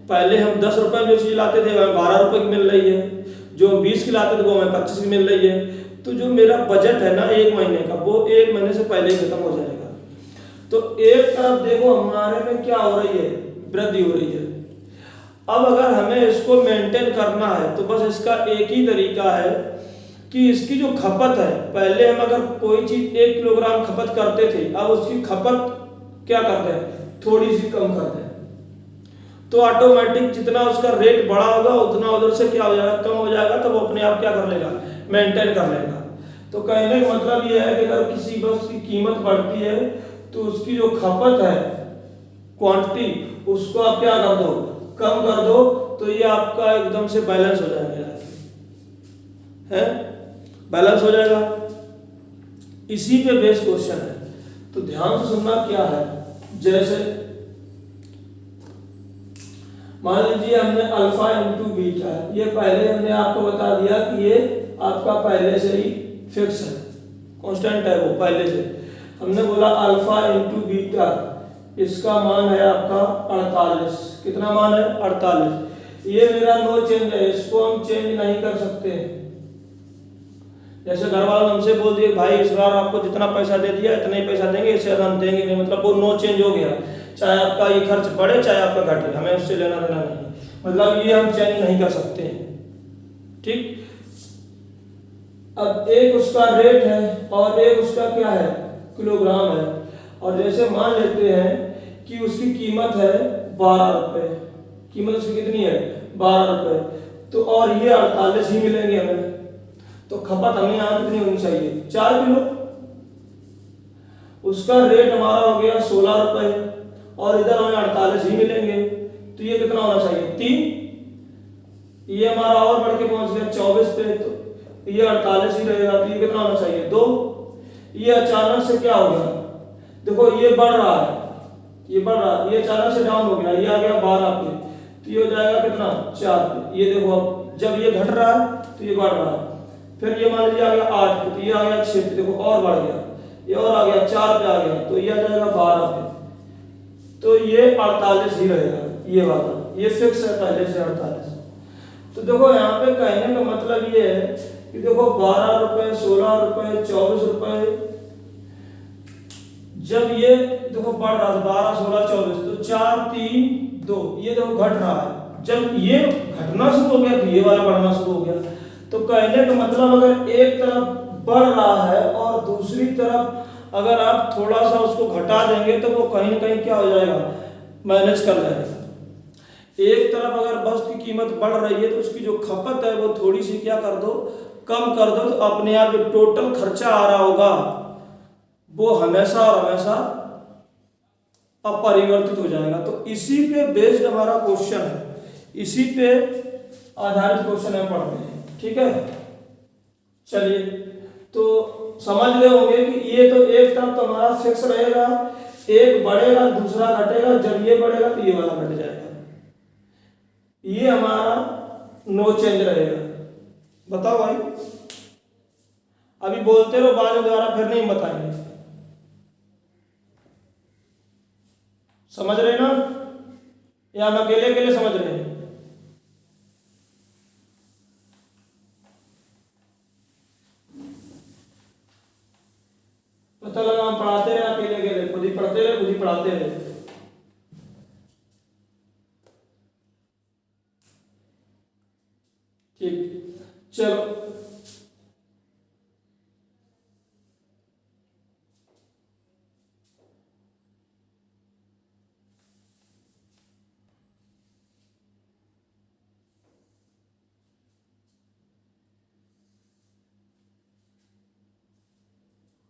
पहले हम 10 रुपये में जो चीज़ लाते थे हमें 12 रुपये की मिल रही है, जो हम 20 की लाते थे वो हमें 25 की मिल रही है। तो जो मेरा बजट है ना एक महीने का, वो एक महीने से पहले ही खत्म हो जाएगा। तो एक तरफ देखो हमारे में क्या हो रही है, वृद्धि हो रही है। अब अगर हमें इसको मेंटेन करना है तो बस इसका एक ही तरीका है कि इसकी जो खपत है, पहले हम अगर कोई चीज़ 1 किलोग्राम खपत करते थे, अब उसकी खपत क्या करते हैं, थोड़ी सी कम करते हैं। तो ऑटोमेटिक जितना उसका रेट बढ़ा होगा उतना उधर से क्या हो जाएगा, कम हो जाएगा। तो वो अपने आप क्या कर लेगा, मेंटेन कर लेगा। तो कहने का मतलब ये है कि अगर किसी वस्तु की कीमत बढ़ती है तो उसकी जो खपत है, क्वांटिटी, उसको आप क्या कर दो, कम कर दो, तो ये आपका एकदम से बैलेंस हो जाएगा, है बैलेंस हो जाएगा। इसी पे बेस क्वेश्चन है, तो ध्यान से सुनना क्या है। जैसे मान लीजिए हमने अल्फा इंटू बीटा, ये पहले हमने आपको बता दिया कि ये आपका पहले से ही फिक्स है, कांस्टेंट है वो पहले से। हमने बोला अल्फा इंटू बीटा, इसका मान है आपका 48। कितना मान है, 48। ये मेरा नो चेंज है, इसको हम चेंज नहीं कर सकते। जैसे घर वालों ने हमसे बोल दिए भाई इस बार आपको जितना पैसा दे दिया इतना ही पैसा देंगे, इससे हम देंगे नहीं, मतलब वो नो चेंज हो गया। चाहे आपका ये खर्च बढ़े चाहे आपका घटे, हमें उससे लेना देना नहीं, मतलब ये हम चेंज नहीं कर सकते हैं। ठीक, अब एक उसका रेट है और एक उसका क्या है, किलोग्राम है। और जैसे मान लेते हैं कि उसकी कीमत है 12 रुपये, कीमत उसकी कितनी है, 12 रुपये, तो और ये 48 ही मिलेंगे हमें। तो खपत हमें यहाँ कितनी होनी चाहिए, 4 किलो। उसका रेट हमारा हो गया 16 रुपये और इधर हमें 48 ही मिलेंगे, तो ये कितना होना चाहिए, 3। ये हमारा और बढ़ के पहुंच गया 24 पे, तो ये 48 ही रहेगा, तो ये कितना होना चाहिए, 2। ये अचानक से क्या हो गया, देखो ये बढ़ रहा है, ये बढ़ रहा है, ये अचानक से डाउन हो गया, ये आ गया 12 पे, तो ये हो जाएगा कितना, 4 पे। ये देखो अब जब ये घट रहा है तो ये बढ़ रहा है, फिर ये मान लीजिए आ गया 8 पे, तो ये आ गया 6 पे, देखो और बढ़ गया, ये और आ गया 4 पे आ गया, तो ये आ जाएगा 12 पे, तो ये 48 ही रहेगा। ये वाला ये फिक्स है पहले से 48। तो देखो यहाँ पे कहने का मतलब ये है कि देखो 12 रुपए, 16 रुपए, 24 रुपए, जब ये देखो बढ़ रहा है 12, 16, 24, तो 4, 3, 2, ये देखो घट रहा है। जब ये घटना शुरू हो गया तो ये वाला बढ़ना शुरू हो गया। तो कहने का मतलब अगर एक तरफ बढ़ रहा है और दूसरी तरफ अगर आप थोड़ा सा उसको घटा देंगे तो वो कहीं ना कहीं क्या हो जाएगा, मैनेज कर जाएगा। एक तरफ अगर वस्तु की कीमत बढ़ रही है तो उसकी जो खपत है वो थोड़ी सी क्या कर दो, कम कर दो, तो अपने आप जो टोटल खर्चा आ रहा होगा वो हमेशा और हमेशा अपरिवर्तित हो जाएगा। तो इसी पे बेस्ड हमारा क्वेश्चन है, इसी पे आधारित क्वेश्चन हम पढ़ते हैं, ठीक है। चलिए, तो समझ रहे होंगे कि ये तो एक तरफ तो हमारा फिक्स रहेगा, एक बढ़ेगा दूसरा घटेगा, जब ये बढ़ेगा तो ये वाला घट जाएगा, ये हमारा नो चेंज रहेगा। बताओ भाई, अभी बोलते रहो, बाद में दोबारा फिर नहीं बताएंगे। समझ रहे ना, या हम अकेले अकेले समझ रहे हैं? पता लगा हम पढ़ाते रहे अकेले अकेले, खुद ही पढ़ते रहे खुद ही पढ़ाते रहे। ठीक, चलो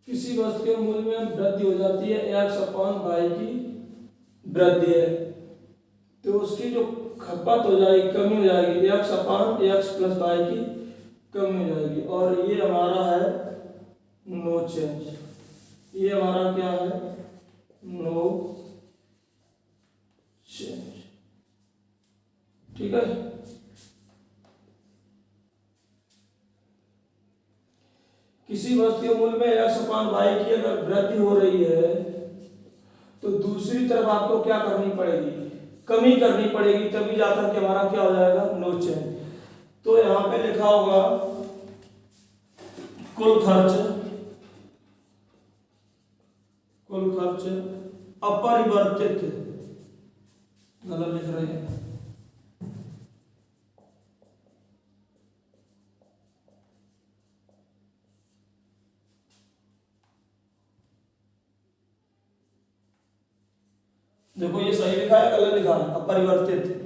किसी वस्तु के मूल्य में वृद्धि हो जाती है, x अपॉन वाई की वृद्धि है, तो उसकी जो खपत हो जाएगी, कमी हो जाएगी, x upon X plus Y की कमी हो जाएगी, और ये हमारा है नो चेंज। ये हमारा क्या है? नो चेंज, ठीक है। किसी वस्तु के मूल्य में x अपान वाई की अगर वृद्धि हो रही है तो दूसरी तरफ आपको क्या करनी पड़ेगी? कमी करनी पड़ेगी, तभी जाकर के हमारा क्या हो जाएगा? No change. तो यहाँ पे लिखा होगा कुल खर्च अपरिवर्तित, गलत लिख रहे हैं, देखो ये सही लिखा है गलत लिखा है? अपरिवर्तित।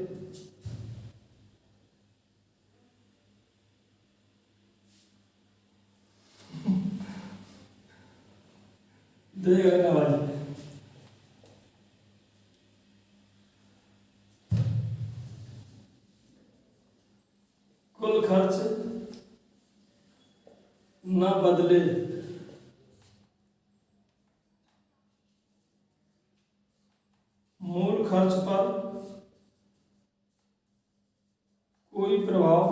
देखना भाई, कुल खर्च न बदले, मूल खर्च पर कोई प्रभाव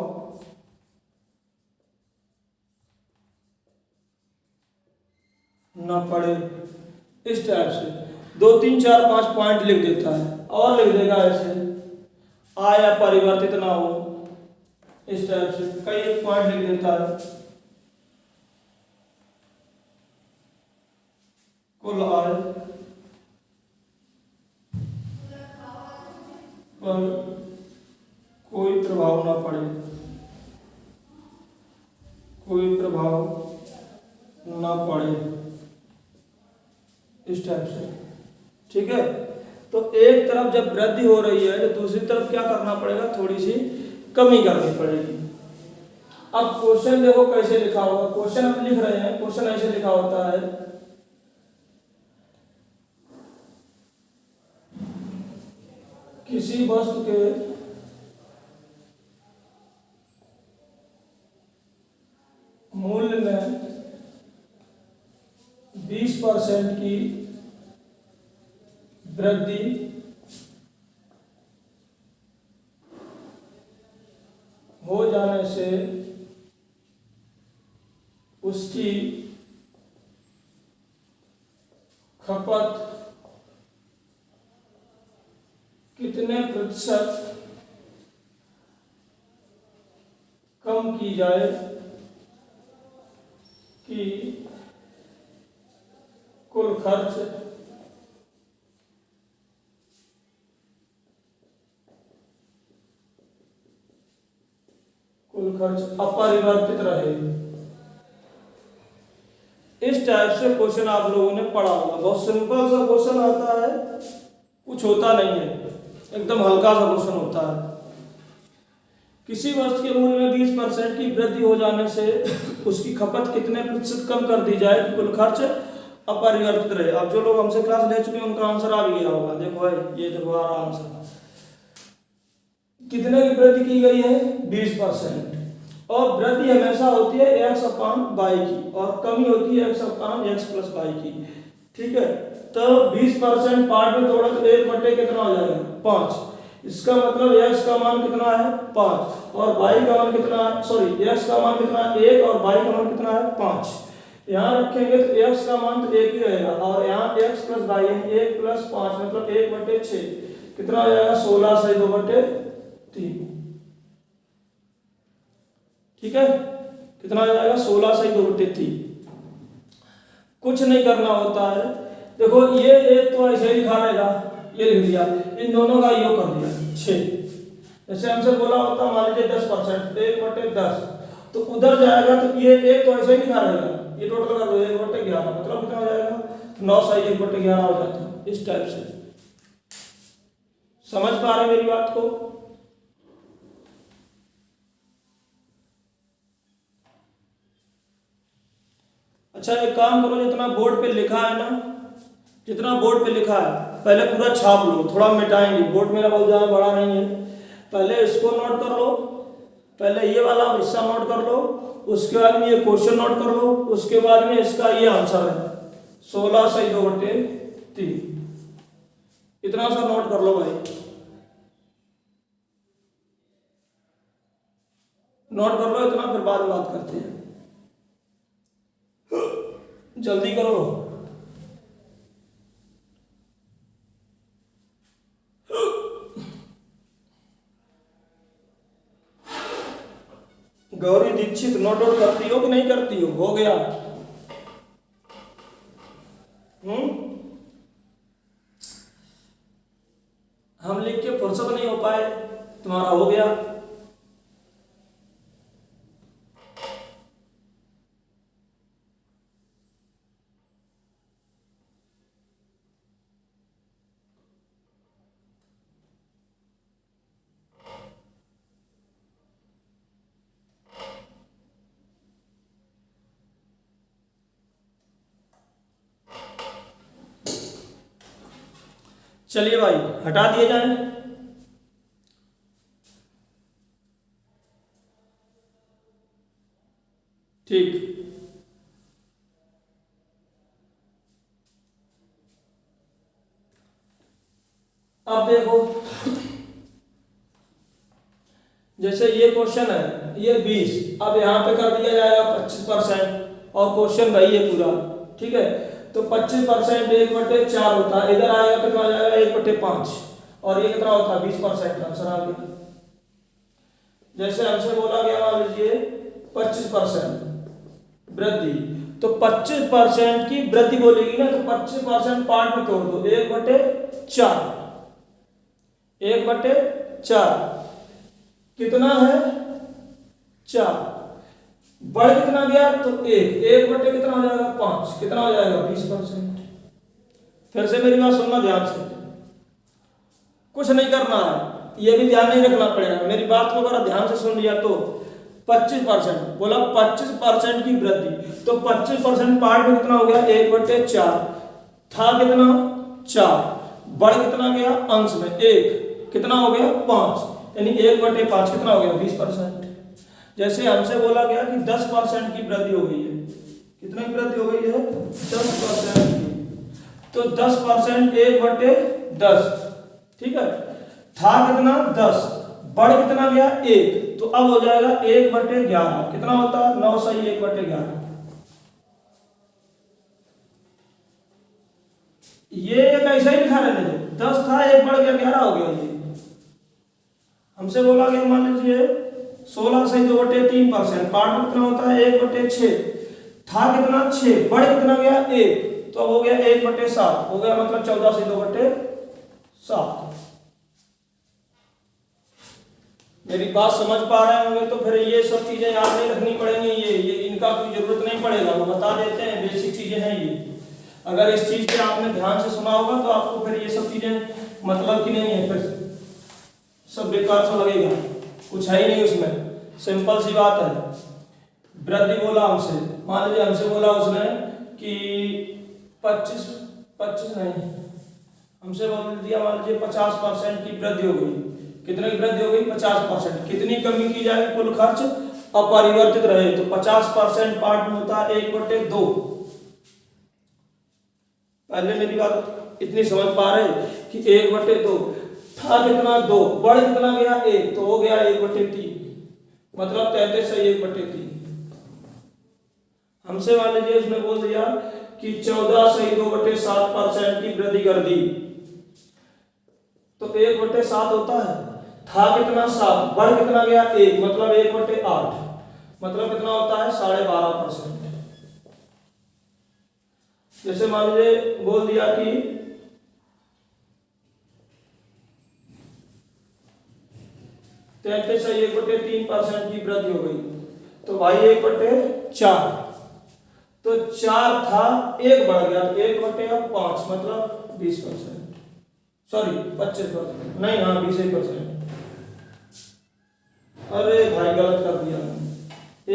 न पड़े। इस टाइप से 2 3 4 5 पॉइंट लिख देता है, और लिख देगा ऐसे आय परिवर्तित ना हो, इस टाइप से कई एक पॉइंट लिख देता है। कुल आय पर कोई प्रभाव ना पड़े, कोई प्रभाव ना पड़े, इस टाइप से, ठीक है। तो एक तरफ जब वृद्धि हो रही है तो दूसरी तरफ क्या करना पड़ेगा? थोड़ी सी कमी करनी पड़ेगी। अब क्वेश्चन देखो कैसे लिखा होगा, क्वेश्चन हम लिख रहे हैं, क्वेश्चन ऐसे लिखा होता है, किसी वस्तु के मूल्य में 20% की वृद्धि हो जाने से उसकी खपत कितने प्रतिशत कम की जाए कि कुल खर्च अपरिवर्तित रहे। इस टाइप से क्वेश्चन आप लोगों ने पढ़ा होगा, बहुत सिंपल सा क्वेश्चन आता है, कुछ होता नहीं है, एकदम हल्का सा क्वेश्चन होता है। किसी वस्तु के मूल्य में 20% की वृद्धि हो जाने से उसकी खपत कितने प्रतिशत कम कर दी जाए कि कुल खर्च अपरिवर्तित रहे। अब जो लोग हमसे क्लास ले चुके हैं उनका आंसर आ भी गया होगा, देखो भाई ये देखो आ रहा आंसर। कितने की वृद्धि की गई है? 20%। और वृद्धि हमेशा होती है x अपान y की और कमी होती है x अपान x प्लस y की। ठीक है, तो 20% पार्ट में तोड़ा तो 1 कितना हो जाएगा? 5। इसका मतलब x का मान कितना है? 5 और y का मान कितना है? सॉरी, x का मान कितना है? 1 और y का मान कितना है? 5। यहाँ रखेंगे तो x का मान तो 1 ही रहेगा और यहाँ x प्लस y है 1 प्लस 5 मतलब 1/6 कितना हो जाएगा? 16 से 2/3। ठीक है, कितना आ जाएगा? 16 से 2/3। कुछ नहीं करना होता है। देखो ये एक तो ऐसे ही लिखा रहेगा, ये लिख दिया, इन दोनों का योग कर दिया 6। जैसे हमसे बोला होता मान लीजिए 10%, 1/10 तो उधर जाएगा तो ये एक तो ऐसे ही लिखा रहेगा, ये टोटल कर दो 1/11 मतलब कितना हो जाएगा? 9 से 1/11 हो जाता है। इस टाइप से समझ पा रहे मेरी बात को? अच्छा एक काम करो, जितना बोर्ड पे लिखा है ना, जितना बोर्ड पे लिखा है पहले पूरा छाप लो, थोड़ा मिटाएंगे, बोर्ड मेरा बहुत ज़्यादा बड़ा नहीं है। पहले इसको नोट कर लो, पहले ये वाला हिस्सा नोट कर लो, उसके बाद में ये क्वेश्चन नोट कर लो, उसके बाद में इसका ये आंसर है 16 से 2/3। इतना सा नोट कर लो भाई, नोट कर लो इतना, फिर बाद में बात करते हैं। जल्दी करो। गौरी दीक्षित नोट आउट करती हो कि नहीं करती हो गया? हम लिख के फुर्सत नहीं हो पाए, तुम्हारा हो गया। चलिए भाई हटा दिए जाए। ठीक, अब देखो जैसे ये क्वेश्चन है ये 20, अब यहाँ पे कर दिया जाएगा 25% और क्वेश्चन भाई ये पूरा। ठीक है, तो 25% 1/4 होता है, इधर आएगा कितना आ जाएगा? 1/5 और ये कितना होता है? 20% आंसर आ गया। जैसे हमसे बोला गया मान लीजिए 25% वृद्धि, तो 25% की वृद्धि बोलेगी ना, तो 25% पार्ट में तोड़ दो, 1/4 1/4 कितना है? 4। बढ़ कितना गया? तो 1 कितना हो जाएगा? 5 कितना हो जाएगा? 20%। फिर से मेरी बात सुनना ध्यान से, कुछ नहीं करना है, ये भी ध्यान नहीं रखना पड़ेगा, मेरी बात को अगर ध्यान से सुन लिया तो 25% बोला, 25% की वृद्धि, तो 25% पार्ट में कितना हो गया? 1/4 था कितना? 4। बढ़ कितना गया? अंश में 1 कितना हो गया? 5, यानी 1/5 कितना हो गया? 20%। जैसे हमसे बोला गया कि 10% की वृद्धि हो गई है, कितने की वृद्धि हो गई है? 10% की, तो 10% 1/10। ठीक है, था कितना? 10, बढ़ कितना गया? 1, तो अब हो जाएगा 1/11 कितना होता है? 9 से 1/11। ये कैसे ही लिखा रहने दो, 10 था 1 बढ़ गया 11 हो गया। ये हमसे बोला गया मान लीजिए 16 से 2/3%, पार्ट कितना होता है? 1/6, था कितना? 6, बढ़ कितना गया? 1, तो हो गया 1/7 हो गया, मतलब 14 से 2/7। मेरी बात समझ पा रहे होंगे तो फिर ये सब चीजें याद नहीं रखनी पड़ेंगी, ये इनका कोई जरूरत नहीं पड़ेगा, वो बता देते हैं, बेसिक चीजें हैं ये। अगर इस चीज पे आपने ध्यान से सुना होगा तो आपको फिर ये सब चीजें मतलब की नहीं है, फिर सब बेकार सा लगेगा, कुछ है ही नहीं उसमें, सिंपल सी बात है। वृद्धि बोला हमसे, मान लीजिए हमसे बोला उसने कि 25 नहीं, हमसे बोल दिया मान लीजिए 50% की वृद्धि हो गई, कितने की वृद्धि हो गई? 50%। कितनी कमी की जाएगी? कुल खर्च अपरिवर्तित रहे तो 50% पार्ट में होता है 1/2। पहले मेरी बात इतनी समझ पा रहे कि 1/2 था कितना? 2, बढ़ कितना गया? 1, तो हो गया 1/3, मतलब 33 से 1/3। हमसे मान लीजिए उसने बोल दिया कि 14 से 2/7% की वृद्धि कर दी, तो 1/7 होता है। था कितना? 7, बढ़ कितना गया? 1, मतलब 1/8, मतलब कितना होता है? 12.5%। जैसे मान लीजिए बोल दिया कि 33 से 1/3% की वृद्धि हो गई, तो भाई 1/4, तो 4 था, 1 बढ़ गया तो 1/5, मतलब 20%, सॉरी 25%, नहीं हाँ 20%। अरे भाई गलत कर दिया,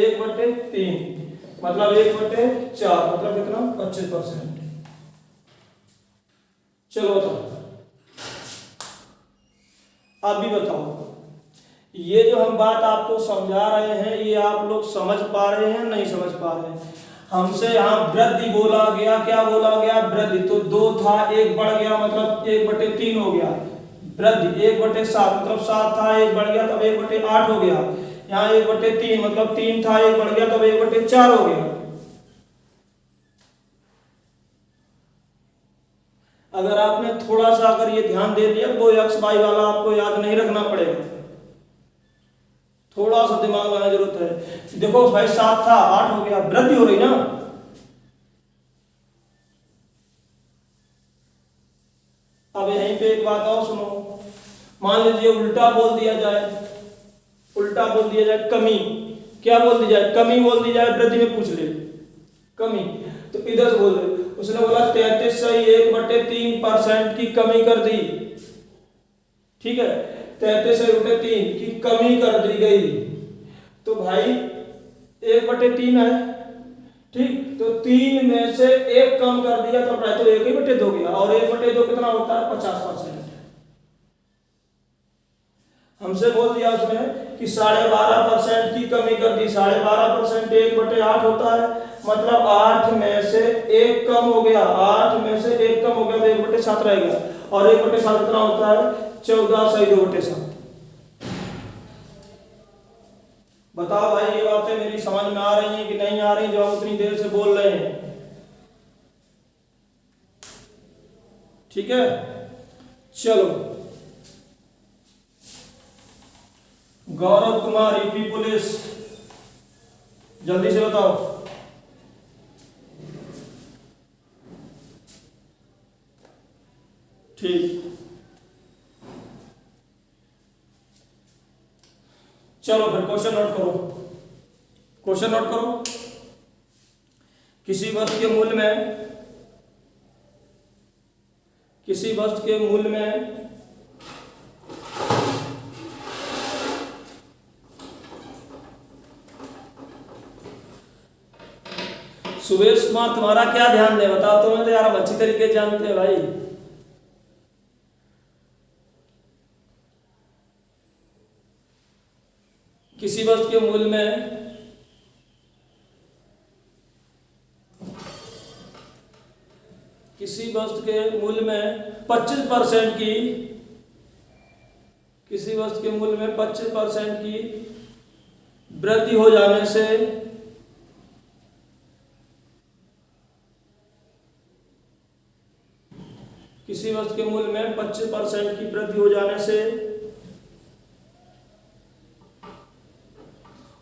1/3 मतलब 1/4, मतलब कितना? 25%। चलो तो आप भी बताओ, ये जो हम बात आपको समझा रहे हैं ये आप लोग समझ पा रहे हैं नहीं समझ पा रहे हैं? हमसे यहाँ वृद्धि बोला गया, क्या बोला गया? वृद्धि, तो 2 था, 1 बढ़ गया, मतलब 1/3 हो गया। वृद्धि 1/7, मतलब 7 था, 1 बढ़ गया, तब 1/8 हो गया। यहाँ 1/3, मतलब 3 था, 1 बढ़ गया, तब 1/4 हो गया। अगर आपने थोड़ा सा अगर ये ध्यान दे दिया तो एक्स वाई वाला आपको याद नहीं रखना पड़ेगा, थोड़ा सा दिमाग लगाने की जरूरत है। देखो भाई 7 था, 8 हो गया, वृद्धि हो रही ना। अब यहीं पे एक बात और सुनो, मान लीजिए उल्टा बोल दिया जाए, उल्टा बोल दिया जाए कमी, क्या बोल दी जाए? कमी बोल दी जाए, वृद्धि में पूछ ले कमी, तो इधर से बोल दे। उसने बोला 33 से 1/3% की कमी कर दी, ठीक है, 33 से 1/3 की कमी कर दी गई, तो भाई 1/3 है, ठीक, तो 3 में से 1 कम कर दिया तो तो 1/2 गया, और 1/2 कितना होता है? 50%। हमसे बोल दिया उसने कि 12.5% की कमी कर दी, 12.5% 1/8 होता है, मतलब 8 में से 1 कम हो गया, 8 में से 1 कम हो गया तो 1/7 रह गया, और 1/7 कितना होता है? 14 से 2/7। बताओ भाई ये बातें मेरी समझ में आ रही हैं कि नहीं आ रही जो हम उतनी देर से बोल रहे हैं? ठीक है, चलो। गौरव कुमार यूपी पुलिस, जल्दी से बताओ। ठीक, चलो फिर क्वेश्चन नोट करो, क्वेश्चन नोट करो। किसी वस्तु के मूल्य में, किसी वस्तु के मूल्य में सुरेश कुमार तुम्हारा क्या ध्यान है बताओ? तुम्हें तो यार हम अच्छी तरीके जानते हैं भाई। किसी वस्तु के मूल्य में किसी वस्तु के मूल्य में 25% की, किसी वस्तु के मूल्य में 25% की वृद्धि हो जाने से किसी वस्तु के मूल्य में 25% की वृद्धि हो जाने से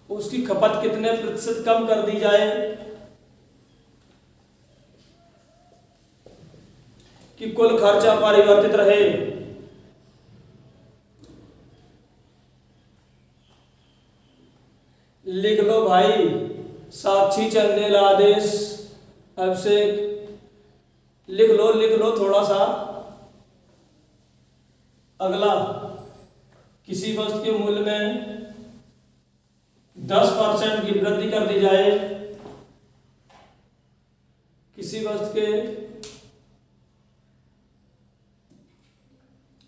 उसकी खपत कितने प्रतिशत कम कर दी जाए कि कुल खर्च अपरिवर्तित रहे? लिख लो भाई, साक्षी, चंदेल, आदेश, अभिषेक, लिख लो थोड़ा सा। अगला, किसी वस्तु के मूल्य में 10% की वृद्धि कर दी जाए, किसी वस्तु के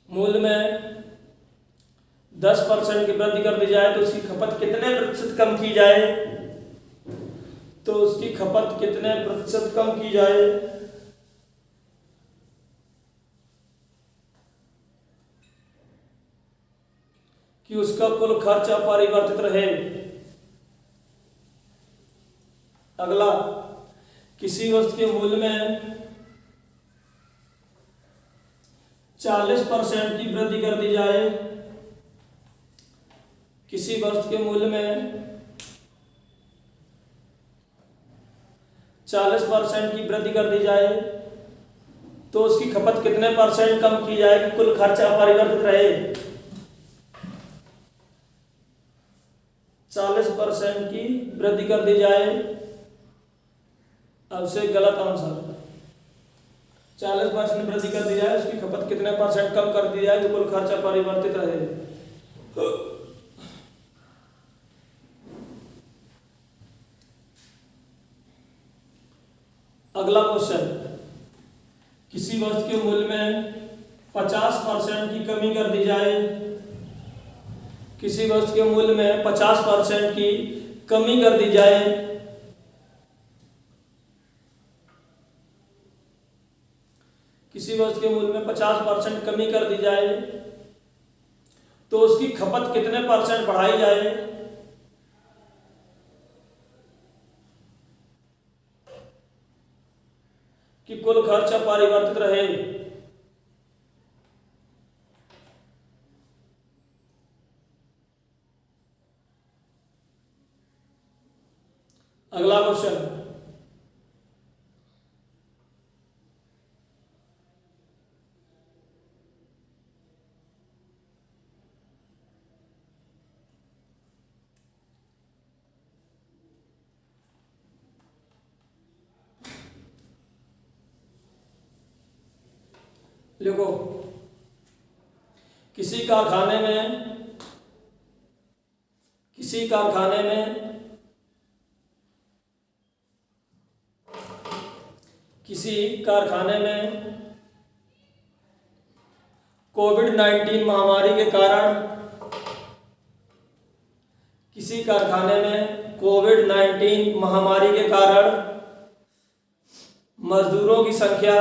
मूल्य में 10% की वृद्धि कर दी जाए तो उसकी खपत कितने प्रतिशत कम की जाए, तो उसकी खपत कितने प्रतिशत कम की जाए। कि उसका कुल खर्च अपरिवर्तित रहे। अगला, किसी वस्तु के मूल्य में 40% की वृद्धि कर दी जाए। किसी वस्तु के मूल्य में 40% की वृद्धि कर दी जाए तो उसकी खपत कितने परसेंट कम की जाए कि कुल खर्च अपरिवर्तित रहे। 40% की वृद्धि कर दी जाए। अब से गलत आंसर, 40% वृद्धि कर दी जाए, उसकी खपत कितने परसेंट कम कर दी जाए तो कुल खर्च अपरिवर्तित रहे। अगला क्वेश्चन, किसी वस्तु के मूल्य में 50% की कमी कर दी जाए। किसी वस्तु के मूल्य में 50% की कमी कर दी जाए किसी वस्तु के मूल्य में 50% कमी कर दी जाए तो उसकी खपत कितने परसेंट बढ़ाई जाए। कि कुल खर्च अपरिवर्तित रहे। अगला क्वेश्चन, देखो, किसी कारखाने में किसी कारखाने में कोविड-19 महामारी के कारण किसी कारखाने में कोविड-19 महामारी के कारण मजदूरों की संख्या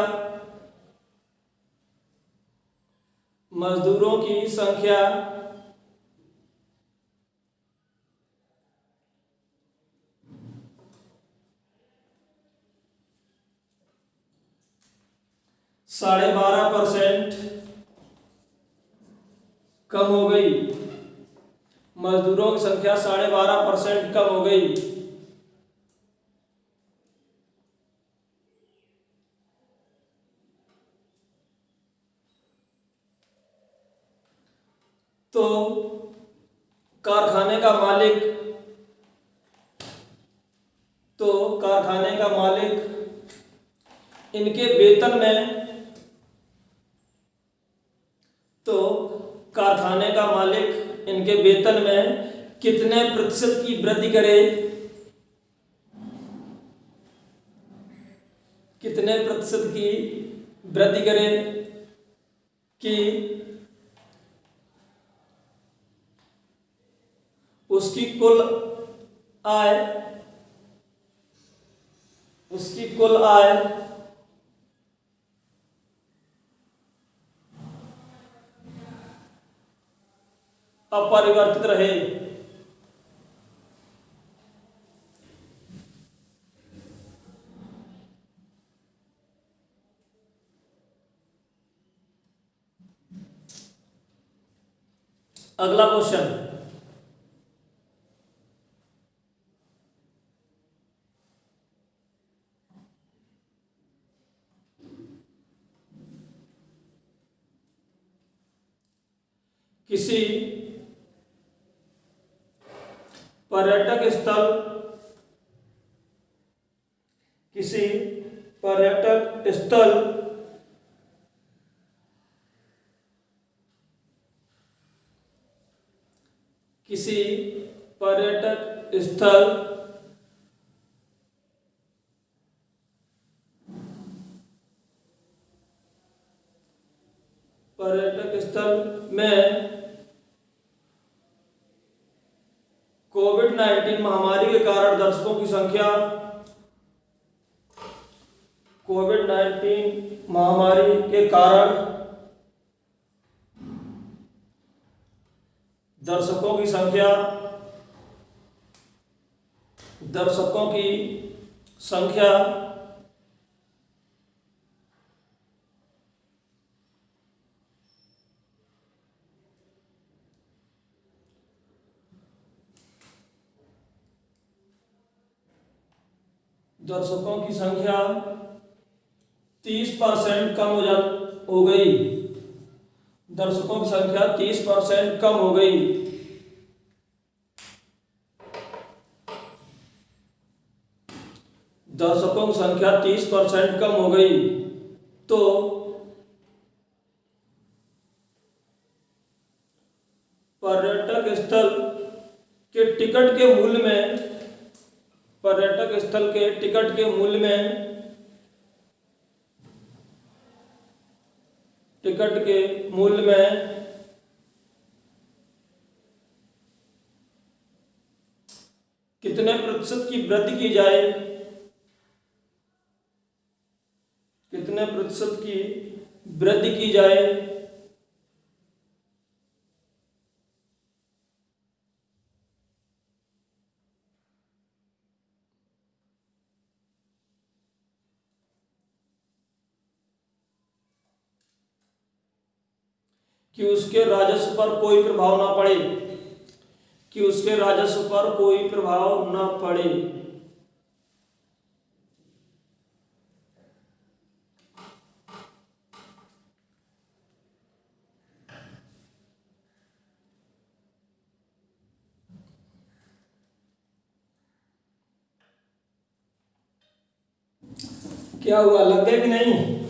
12.5% कम हो गई। मजदूरों की संख्या 12.5% कम हो गई। तो कारखाने का मालिक इनके वेतन में कारखाने का मालिक इनके वेतन में कितने प्रतिशत की वृद्धि करे। कितने प्रतिशत की वृद्धि करे कि उसकी कुल आय अपरिवर्तित रहे। अगला क्वेश्चन, किसी पर्यटक स्थल किसी पर्यटक स्थल किसी पर्यटक स्थल में दर्शकों की संख्या कोविड-19 महामारी के कारण दर्शकों की संख्या दर्शकों की संख्या 30% कम हो गई। दर्शकों की संख्या 30% कम हो गई। दर्शकों की संख्या 30% कम हो गई तो पर्यटक स्थल के टिकट के मूल्य में कितने प्रतिशत की वृद्धि की जाए, कि उसके राजस्व पर कोई प्रभाव ना पड़े। क्या हुआ, लग गए कि नहीं?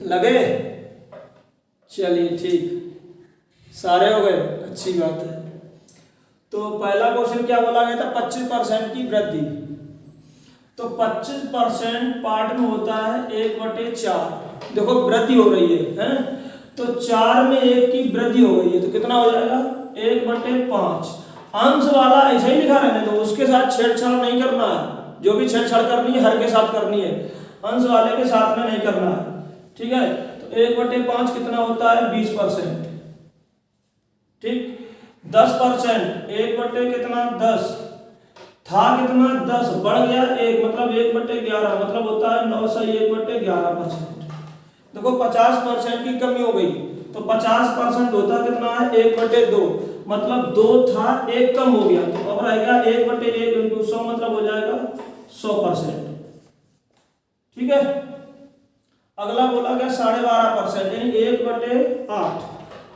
लगे? चलिए ठीक, सारे हो गए, अच्छी बात है। तो पहला क्वेश्चन क्या बोला गया था? 25% की वृद्धि। तो 25% पार्ट में होता है 1/4। देखो वृद्धि हो रही है? तो 4 में 1 की वृद्धि हो गई है तो कितना हो जाएगा? 1/5। अंश वाला ऐसे ही लिखा रहने दो, उसके साथ छेड़छाड़ नहीं करना है। जो भी छेड़छाड़ करनी है हर के साथ करनी है, अंश वाले के साथ में नहीं करना है। ठीक है, तो 1/5 कितना होता है? 20%। ठीक, 10%, 1/10 था कितना? 10 बढ़ गया 1, मतलब 1/11, मतलब होता है 9 से 1/11%। देखो 50% की कमी हो गई तो 50% होता कितना है? 1/2, मतलब 2 था 1 कम हो गया तो अब रहेगा 1/1 × 100, मतलब हो जाएगा 100%। ठीक है, अगला बोला गया 12.5%, यानी 1/8।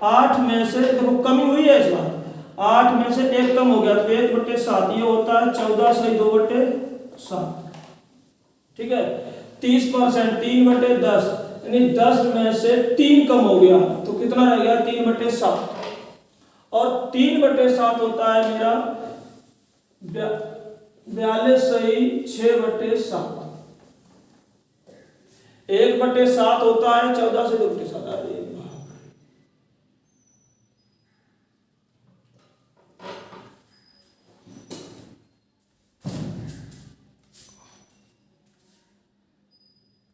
8 में से देखो कमी हुई है इस बार, 8 में से 1 कम हो गया तो 1/7, ये होता है 14 से 2/7। ठीक है, 30%, 3/10, यानी 10 में से 3 कम हो गया तो कितना रह गया? 3/7। और 3/7 होता है मेरा 42 सही 6/7। 1/7 होता है 14 से 2/7।